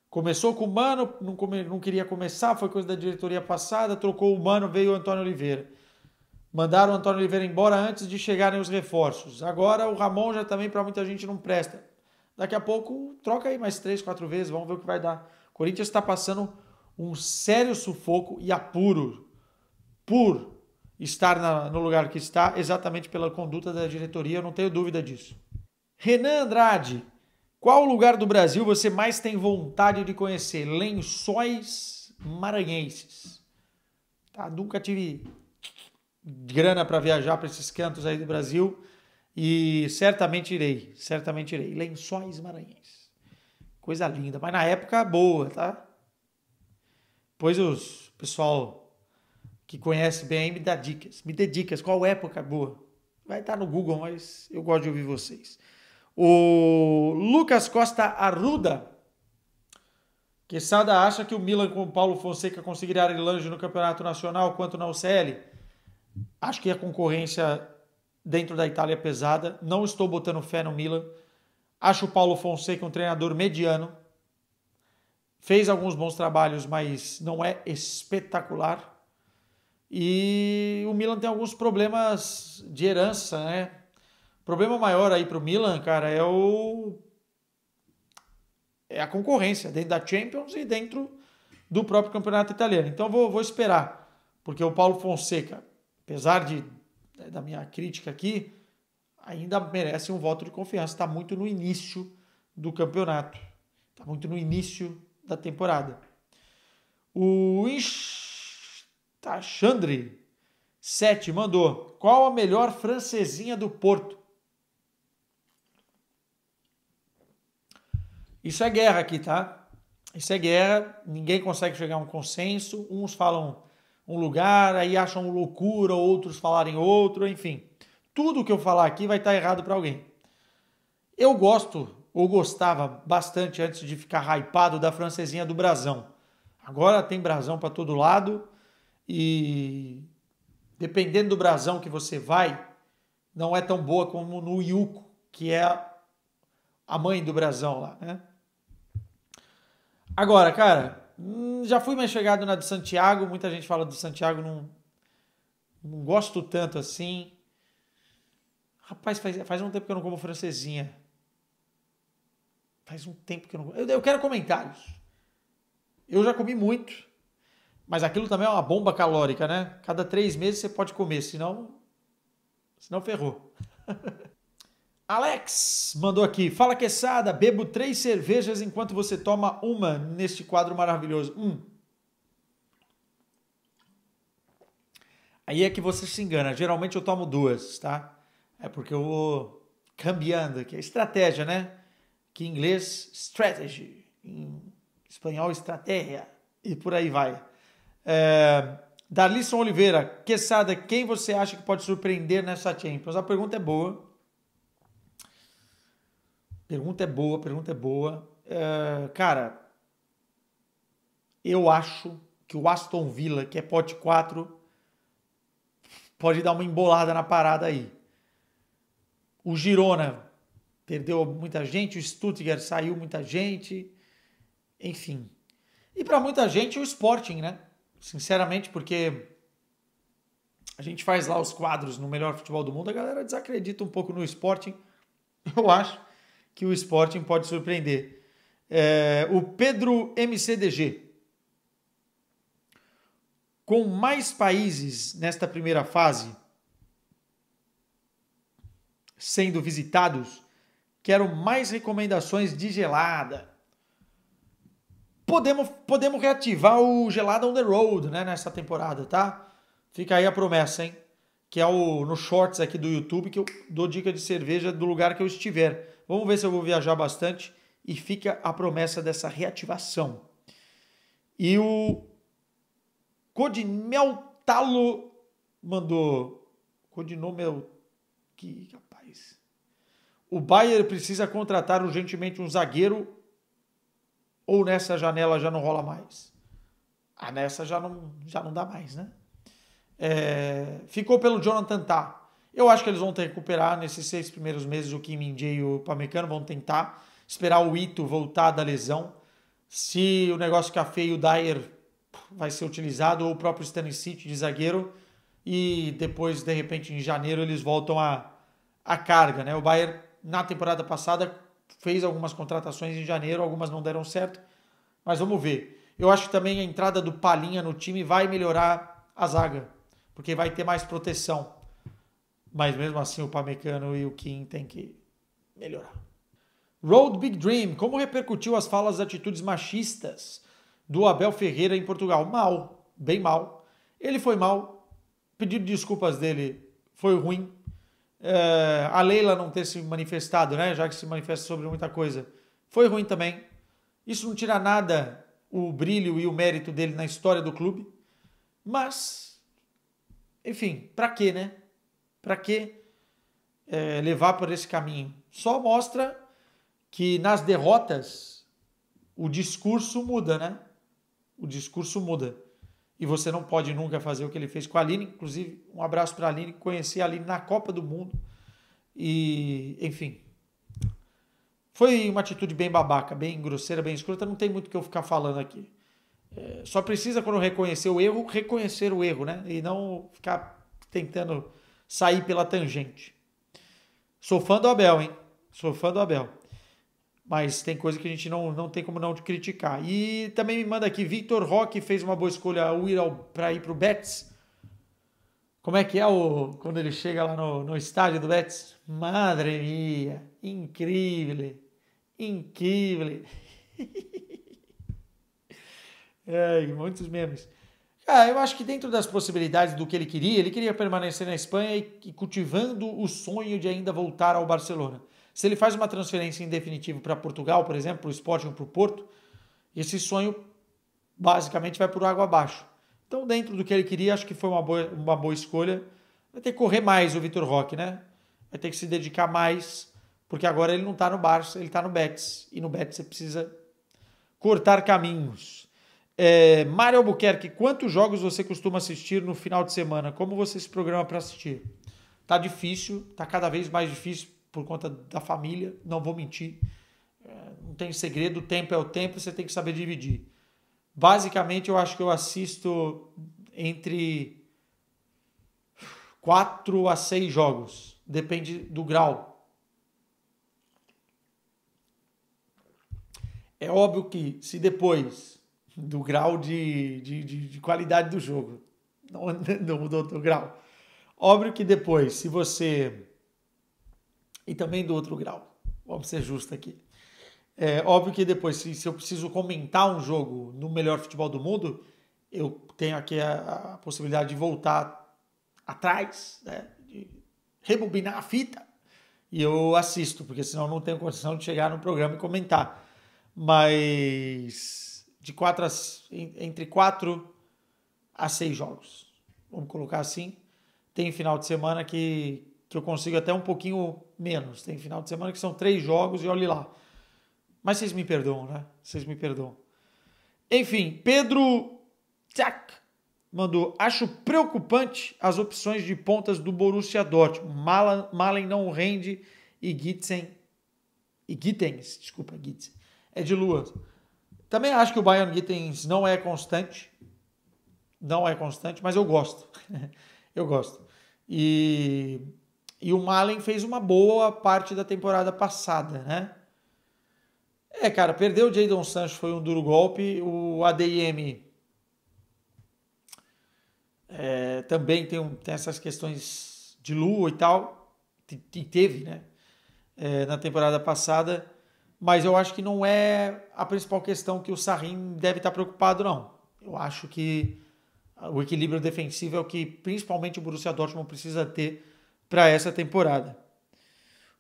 Começou com o Mano, não queria começar, foi coisa da diretoria passada, trocou o Mano, veio o Antônio Oliveira. Mandaram o Antônio Oliveira embora antes de chegarem os reforços. Agora o Ramon já também para muita gente não presta. Daqui a pouco troca aí mais 3, 4 vezes, vamos ver o que vai dar. O Corinthians está passando um sério sufoco e apuro por estar no lugar que está, exatamente pela conduta da diretoria, eu não tenho dúvida disso. Renan Andrade: qual lugar do Brasil você mais tem vontade de conhecer? Lençóis Maranhenses. Tá, nunca tive grana para viajar para esses cantos aí do Brasil e certamente irei. Lençóis Maranhenses. Coisa linda, mas na época boa, tá? Pois o pessoal que conhece bem me dá dicas. Me dê dicas, qual época boa? Vai estar no Google, mas eu gosto de ouvir vocês. O Lucas Costa Arruda: Quesada acha que o Milan com o Paulo Fonseca conseguirá ir longe no Campeonato Nacional quanto na UCL? Acho que a concorrência dentro da Itália é pesada. Não estou botando fé no Milan. Acho o Paulo Fonseca um treinador mediano. Fez alguns bons trabalhos, mas não é espetacular. E o Milan tem alguns problemas de herança, né? O problema maior aí para o Milan, cara, é a concorrência dentro da Champions e dentro do próprio campeonato italiano. Então vou esperar, porque o Paulo Fonseca, apesar da minha crítica aqui, ainda merece um voto de confiança. Está muito no início do campeonato, está muito no início da temporada. O Tachandre 7 mandou: qual a melhor francesinha do Porto? Isso é guerra aqui, tá? Isso é guerra, ninguém consegue chegar a um consenso, uns falam um lugar, aí acham loucura, outros falarem outro, enfim. Tudo que eu falar aqui vai estar errado para alguém. Eu gosto, ou gostava bastante antes de ficar hypado da francesinha do brasão. Agora tem brasão para todo lado e dependendo do brasão que você vai, não é tão boa como no Yuko, que é a mãe do brasão lá, né? Agora, cara, já fui mais chegado na de Santiago, muita gente fala do Santiago, não gosto tanto assim. Rapaz, faz um tempo que eu não como francesinha. Faz um tempo que eu não como. Eu quero comentários. Eu já comi muito, mas aquilo também é uma bomba calórica, né? Cada 3 meses você pode comer, senão ferrou. Alex mandou aqui. Fala, Queçada, bebo 3 cervejas enquanto você toma uma neste quadro maravilhoso. Aí é que você se engana. Geralmente eu tomo 2, tá? É porque eu vou cambiando aqui. É estratégia, né? Que em inglês, strategy. Em espanhol, estratégia. E por aí vai. Darlisson Oliveira. Queçada, quem você acha que pode surpreender nessa Champions? A pergunta é boa. Pergunta é boa. Cara, eu acho que o Aston Villa, que é pote 4, pode dar uma embolada na parada aí. O Girona perdeu muita gente, o Stuttgart saiu muita gente, enfim. E para muita gente o Sporting, né? Sinceramente, porque a gente faz lá os quadros no melhor futebol do mundo, a galera desacredita um pouco no Sporting. Eu acho que o Sporting pode surpreender. O Pedro MCDG. Com mais países nesta primeira fase sendo visitados, quero mais recomendações de gelada. Podemos reativar o Gelada on the Road, né, nessa temporada, tá? Fica aí a promessa, hein? Que é no Shorts aqui do YouTube, que eu dou dica de cerveja do lugar que eu estiver. Vamos ver se eu vou viajar bastante e fica a promessa dessa reativação. E o Codimeltalo mandou. Codinomel. Que rapaz. O Bayern precisa contratar urgentemente um zagueiro ou nessa janela já não rola mais? Nessa já não dá mais, né? Ficou pelo Jonathan Tah. Eu acho que eles vão ter que recuperar nesses 6 primeiros meses o Kim Min-jae e o Upamecano vão tentar esperar o Ito voltar da lesão. Se o negócio ficar feio, o Dyer vai ser utilizado, ou o próprio Stanisic de zagueiro, e depois, de repente, em janeiro, eles voltam a carga, né? O Bayern, na temporada passada, fez algumas contratações em janeiro, algumas não deram certo, mas vamos ver. Eu acho que também a entrada do Palhinha no time vai melhorar a zaga, porque vai ter mais proteção. Mas mesmo assim o Pamecano e o Kim tem que melhorar. Road Big Dream. Como repercutiu as falas e atitudes machistas do Abel Ferreira em Portugal? Mal, bem mal. Ele foi mal. O pedido de desculpas dele foi ruim. A Leila não ter se manifestado, né? Já que se manifesta sobre muita coisa. Foi ruim também. Isso não tira nada o brilho e o mérito dele na história do clube. Mas, enfim, pra quê, né? Pra que levar por esse caminho? Só mostra que nas derrotas o discurso muda, né? O discurso muda. E você não pode nunca fazer o que ele fez com a Aline. Inclusive, um abraço para a Aline. Conheci a Aline na Copa do Mundo. E, enfim. Foi uma atitude bem babaca, bem grosseira, bem escrota. Não tem muito o que eu ficar falando aqui. Só precisa, quando reconhecer o erro, né? E não ficar tentando sair pela tangente. Sou fã do Abel, hein? Sou fã do Abel. Mas tem coisa que a gente não tem como não criticar. E também me manda aqui, Victor Roque fez uma boa escolha para ir para o Betis. Como é que é quando ele chega lá no estádio do Betis? Madre mia, incrível, incrível. Muitos memes. Eu acho que dentro das possibilidades do que ele queria permanecer na Espanha e cultivando o sonho de ainda voltar ao Barcelona. Se ele faz uma transferência em definitivo para Portugal, por exemplo, para o Sporting ou para o Porto, esse sonho basicamente vai por água abaixo. Então, dentro do que ele queria, acho que foi uma boa escolha. Vai ter que correr mais o Vitor Roque, né? Vai ter que se dedicar mais, porque agora ele não está no Barça, ele está no Betis. E no Betis você precisa cortar caminhos. Mário Albuquerque, quantos jogos você costuma assistir no final de semana? Como você se programa para assistir? Tá difícil, tá cada vez mais difícil por conta da família, não vou mentir. Não tem segredo, o tempo é o tempo, você tem que saber dividir. Basicamente, eu acho que eu assisto entre 4 a 6 jogos. Depende do grau. É óbvio que se depois do grau de qualidade do jogo, não mudou do grau. Óbvio que depois, se você... E também do outro grau. Vamos ser justos aqui. Óbvio que depois, se eu preciso comentar um jogo no melhor futebol do mundo, eu tenho aqui a possibilidade de voltar atrás, né? De rebobinar a fita e eu assisto, porque senão não tenho condição de chegar no programa e comentar. Mas entre 4 a 6 jogos. Vamos colocar assim. Tem final de semana que eu consigo até um pouquinho menos. Tem final de semana que são 3 jogos e olhe lá. Mas vocês me perdoam, né? Vocês me perdoam. Enfim, Pedro Tchak mandou: acho preocupante as opções de pontas do Borussia Dortmund. Malen não rende e Gittens, desculpa, Gittens, é de lua. Também acho que o Bayern Gittens não é constante. Não é constante, mas eu gosto. Eu gosto. E o Malen fez uma boa parte da temporada passada, né? Cara, perder o Jadon Sancho foi um duro golpe. O ADM também tem essas questões de lua e tal. E teve, né? Na temporada passada. Mas eu acho que não é a principal questão que o Sarrin deve estar preocupado, não. Eu acho que o equilíbrio defensivo é o que principalmente o Borussia Dortmund precisa ter para essa temporada.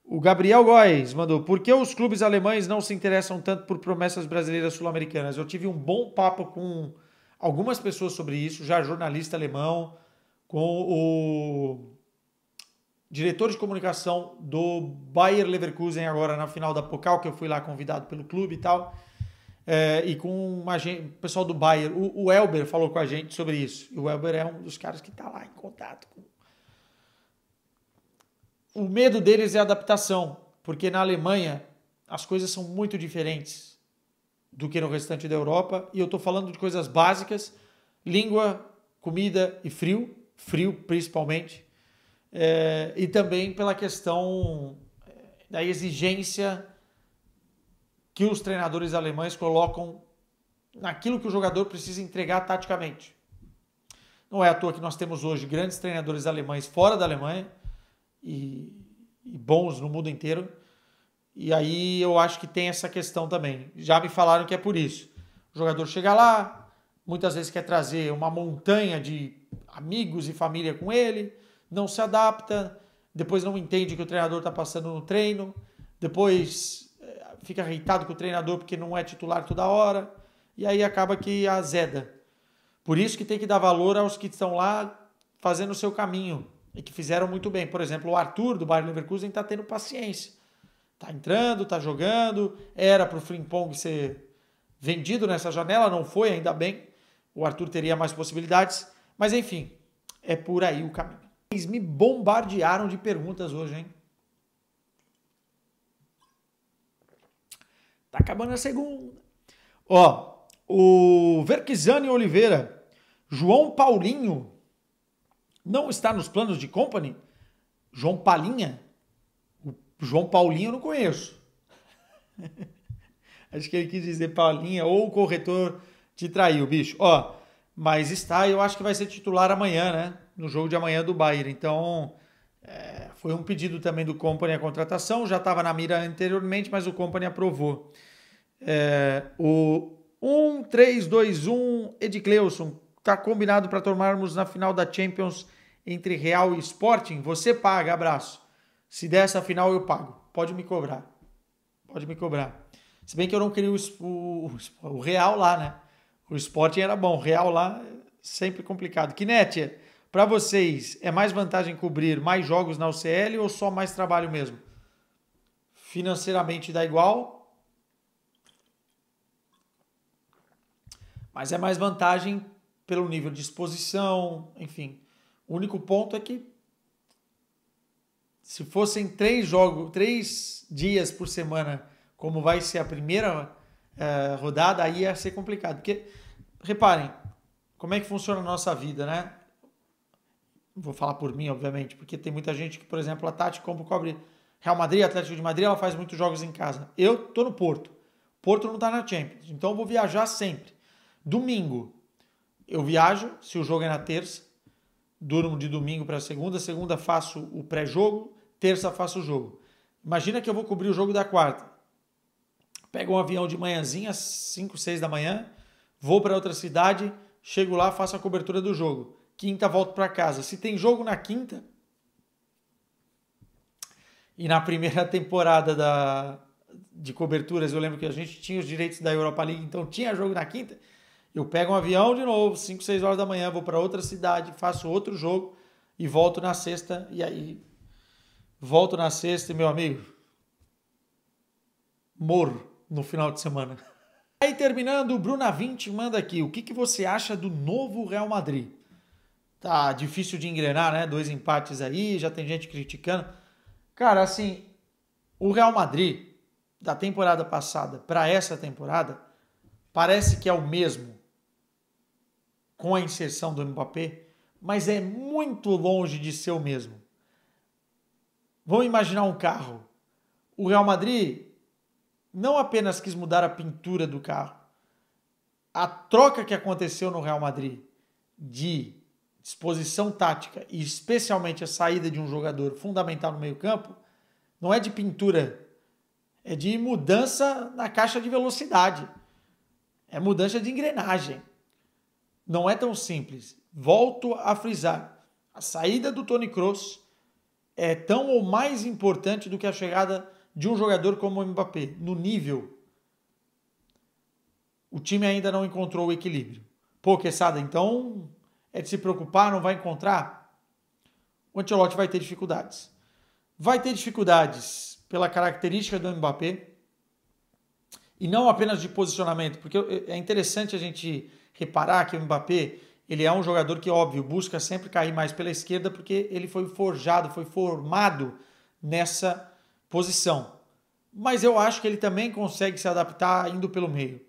O Gabriel Góes mandou: por que os clubes alemães não se interessam tanto por promessas brasileiras sul-americanas? Eu tive um bom papo com algumas pessoas sobre isso, já jornalista alemão, com o diretor de comunicação do Bayer Leverkusen agora na final da Pokal, que eu fui lá convidado pelo clube e tal, e com o pessoal do Bayer. O Elber falou com a gente sobre isso. E o Elber é um dos caras que está lá em contato com... O medo deles é a adaptação, porque na Alemanha as coisas são muito diferentes do que no restante da Europa, e eu estou falando de coisas básicas: língua, comida e frio principalmente, e também pela questão da exigência que os treinadores alemães colocam naquilo que o jogador precisa entregar taticamente. Não é à toa que nós temos hoje grandes treinadores alemães fora da Alemanha, e bons no mundo inteiro. E aí eu acho que tem essa questão também. Já me falaram que é por isso. O jogador chega lá, muitas vezes quer trazer uma montanha de amigos e família com ele, não se adapta, depois não entende o que o treinador está passando no treino, depois fica irritado com o treinador porque não é titular toda hora, e aí acaba que azeda. Por isso que tem que dar valor aos que estão lá fazendo o seu caminho, e que fizeram muito bem. Por exemplo, o Arthur, do Bayer Leverkusen, está tendo paciência. Está entrando, está jogando. Era para o Frimpong ser vendido nessa janela, não foi, ainda bem. O Arthur teria mais possibilidades. Mas, enfim, é por aí o caminho. Eles me bombardearam de perguntas hoje, hein? Tá acabando a segunda. O Verquizani Oliveira. João Paulinho não está nos planos de Company? João Palinha? O João Paulinho eu não conheço. Acho que ele quis dizer Paulinha, ou o corretor te traiu, bicho. Mas está, eu acho que vai ser titular amanhã, né? No jogo de amanhã do Bayern. Então, foi um pedido também do Company a contratação. Já estava na mira anteriormente, mas o Company aprovou. O 1-3-2-1 Edcleuson. Está combinado para tomarmos na final da Champions entre Real e Sporting? Você paga, abraço. Se der essa final, eu pago. pode me cobrar. Pode me cobrar. Se bem que eu não queria o Real lá, né? O Sporting era bom, o Real lá sempre complicado. Kinete, para vocês, é mais vantagem cobrir mais jogos na UCL ou só mais trabalho mesmo? Financeiramente dá igual, mas é mais vantagem pelo nível de exposição, enfim. O único ponto é que se fossem 3 dias por semana, como vai ser a primeira rodada, aí ia ser complicado. Porque, reparem, como é que funciona a nossa vida, né? Vou falar por mim, obviamente, porque tem muita gente que, por exemplo, a Tati cobre Real Madrid, Atlético de Madrid, ela faz muitos jogos em casa. Eu tô no Porto. Porto não tá na Champions, então eu vou viajar sempre. Domingo, eu viajo, se o jogo é na terça, durmo de domingo para segunda, segunda faço o pré-jogo, terça faço o jogo. Imagina que eu vou cobrir o jogo da quarta. Pego um avião de manhãzinha, às 5, 6 da manhã, vou para outra cidade, chego lá, faço a cobertura do jogo. Quinta, volto para casa. Se tem jogo na quinta, e na primeira temporada de coberturas, eu lembro que a gente tinha os direitos da Europa League, então tinha jogo na quinta, eu pego um avião de novo, 5, 6 horas da manhã, vou para outra cidade, faço outro jogo e volto na sexta. E aí, volto na sexta e, meu amigo, morro no final de semana. Aí, terminando, o Bruna 20 manda aqui. O que você acha do novo Real Madrid? Tá difícil de engrenar, né? 2 empates aí, já tem gente criticando. Cara, assim, o Real Madrid, da temporada passada para essa temporada, parece que é o mesmo com a inserção do Mbappé, mas é muito longe de ser o mesmo. Vamos imaginar um carro. O Real Madrid não apenas quis mudar a pintura do carro. A troca que aconteceu no Real Madrid de disposição tática e especialmente a saída de um jogador fundamental no meio-campo não é de pintura, é de mudança na caixa de velocidade. É mudança de engrenagem. Não é tão simples. Volto a frisar. A saída do Toni Kroos é tão ou mais importante do que a chegada de um jogador como o Mbappé. No nível, o time ainda não encontrou o equilíbrio. Pô, Quesada, então é de se preocupar, não vai encontrar? O Ancelotti vai ter dificuldades. Vai ter dificuldades pela característica do Mbappé e não apenas de posicionamento, porque é interessante a gente reparar que o Mbappé, ele é um jogador que, óbvio, busca sempre cair mais pela esquerda porque ele foi forjado, foi formado nessa posição. Mas eu acho que ele também consegue se adaptar indo pelo meio.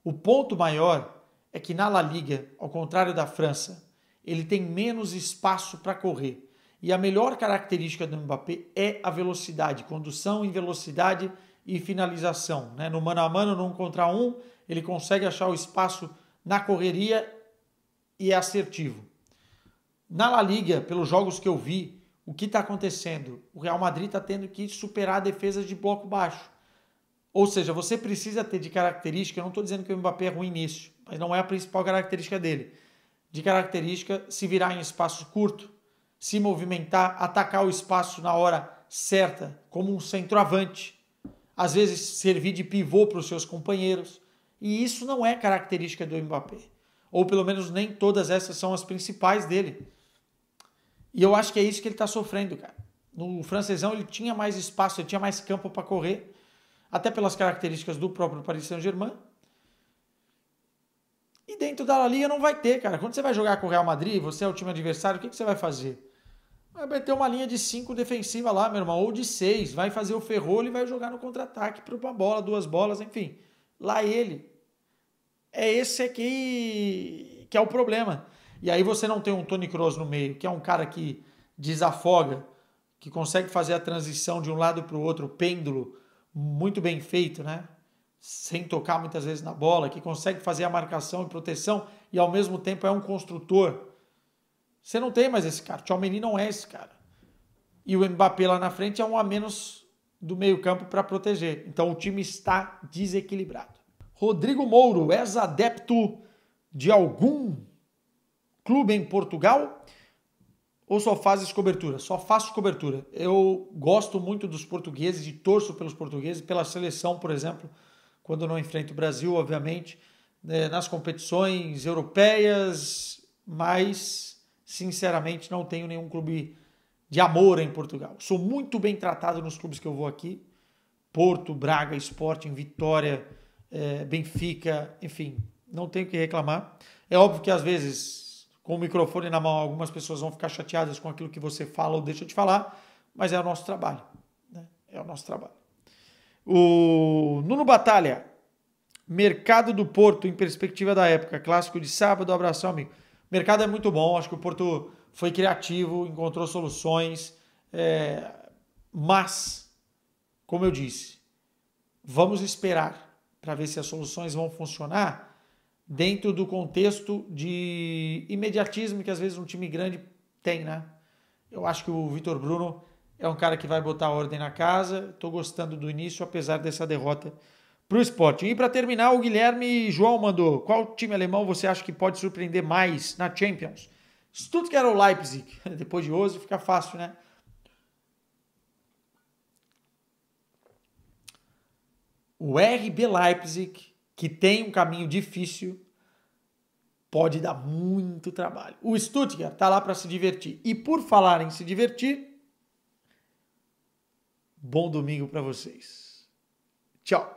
O ponto maior é que na La Liga, ao contrário da França, ele tem menos espaço para correr. E a melhor característica do Mbappé é a velocidade, condução em velocidade e finalização. Né? No mano a mano, no 1 contra 1, ele consegue achar o espaço na correria e é assertivo. Na La Liga, pelos jogos que eu vi, o que está acontecendo? O Real Madrid está tendo que superar a defesa de bloco baixo. Ou seja, você precisa ter de característica, eu não estou dizendo que o Mbappé é ruim nisso, mas não é a principal característica dele. De característica, se virar em espaço curto, se movimentar, atacar o espaço na hora certa, como um centroavante. Às vezes servir de pivô para os seus companheiros. E isso não é característica do Mbappé. Ou pelo menos nem todas essas são as principais dele. E eu acho que é isso que ele está sofrendo, cara. No francesão ele tinha mais espaço, ele tinha mais campo para correr. Até pelas características do próprio Paris Saint-Germain. E dentro da La Liga não vai ter, cara. Quando você vai jogar com o Real Madrid, você é o time adversário, o que você vai fazer? Vai ter uma linha de 5 defensiva lá, meu irmão, ou de 6. Vai fazer o ferrolho e vai jogar no contra-ataque para uma bola, 2 bolas, enfim. Lá ele. É esse aqui que é o problema. E aí você não tem um Toni Kroos no meio, que é um cara que desafoga, que consegue fazer a transição de um lado para o outro, o pêndulo, muito bem feito, né? Sem tocar muitas vezes na bola, que consegue fazer a marcação e proteção e ao mesmo tempo é um construtor. Você não tem mais esse cara. Tchouaméni não é esse cara. E o Mbappé lá na frente é um a menos do meio-campo para proteger. Então o time está desequilibrado. Rodrigo Mouro, és adepto de algum clube em Portugal? ou só fazes cobertura? Só faço cobertura. Eu gosto muito dos portugueses e torço pelos portugueses, pela seleção, por exemplo, quando não enfrento o Brasil, obviamente, nas competições europeias, mas, sinceramente, não tenho nenhum clube de amor em Portugal. Sou muito bem tratado nos clubes que eu vou aqui. Porto, Braga, Sporting, Vitória, Benfica, enfim, não tenho o que reclamar. É óbvio que às vezes, com o microfone na mão, algumas pessoas vão ficar chateadas com aquilo que você fala ou deixa de falar, mas é o nosso trabalho. Né? É o nosso trabalho. O Nuno Batalha, mercado do Porto em perspectiva da época, clássico de sábado, abração, amigo. O mercado é muito bom, acho que o Porto foi criativo, encontrou soluções, mas, como eu disse, vamos esperar para ver se as soluções vão funcionar dentro do contexto de imediatismo que às vezes um time grande tem, né? Eu acho que o Vitor Bruno é um cara que vai botar ordem na casa. Estou gostando do início, apesar dessa derrota para o Sporting. E para terminar, o Guilherme João mandou: qual time alemão você acha que pode surpreender mais na Champions? Stuttgart ou Leipzig? Depois de hoje fica fácil, né? O RB Leipzig, que tem um caminho difícil, pode dar muito trabalho. O Stuttgart está lá para se divertir. E por falar em se divertir, bom domingo para vocês. Tchau.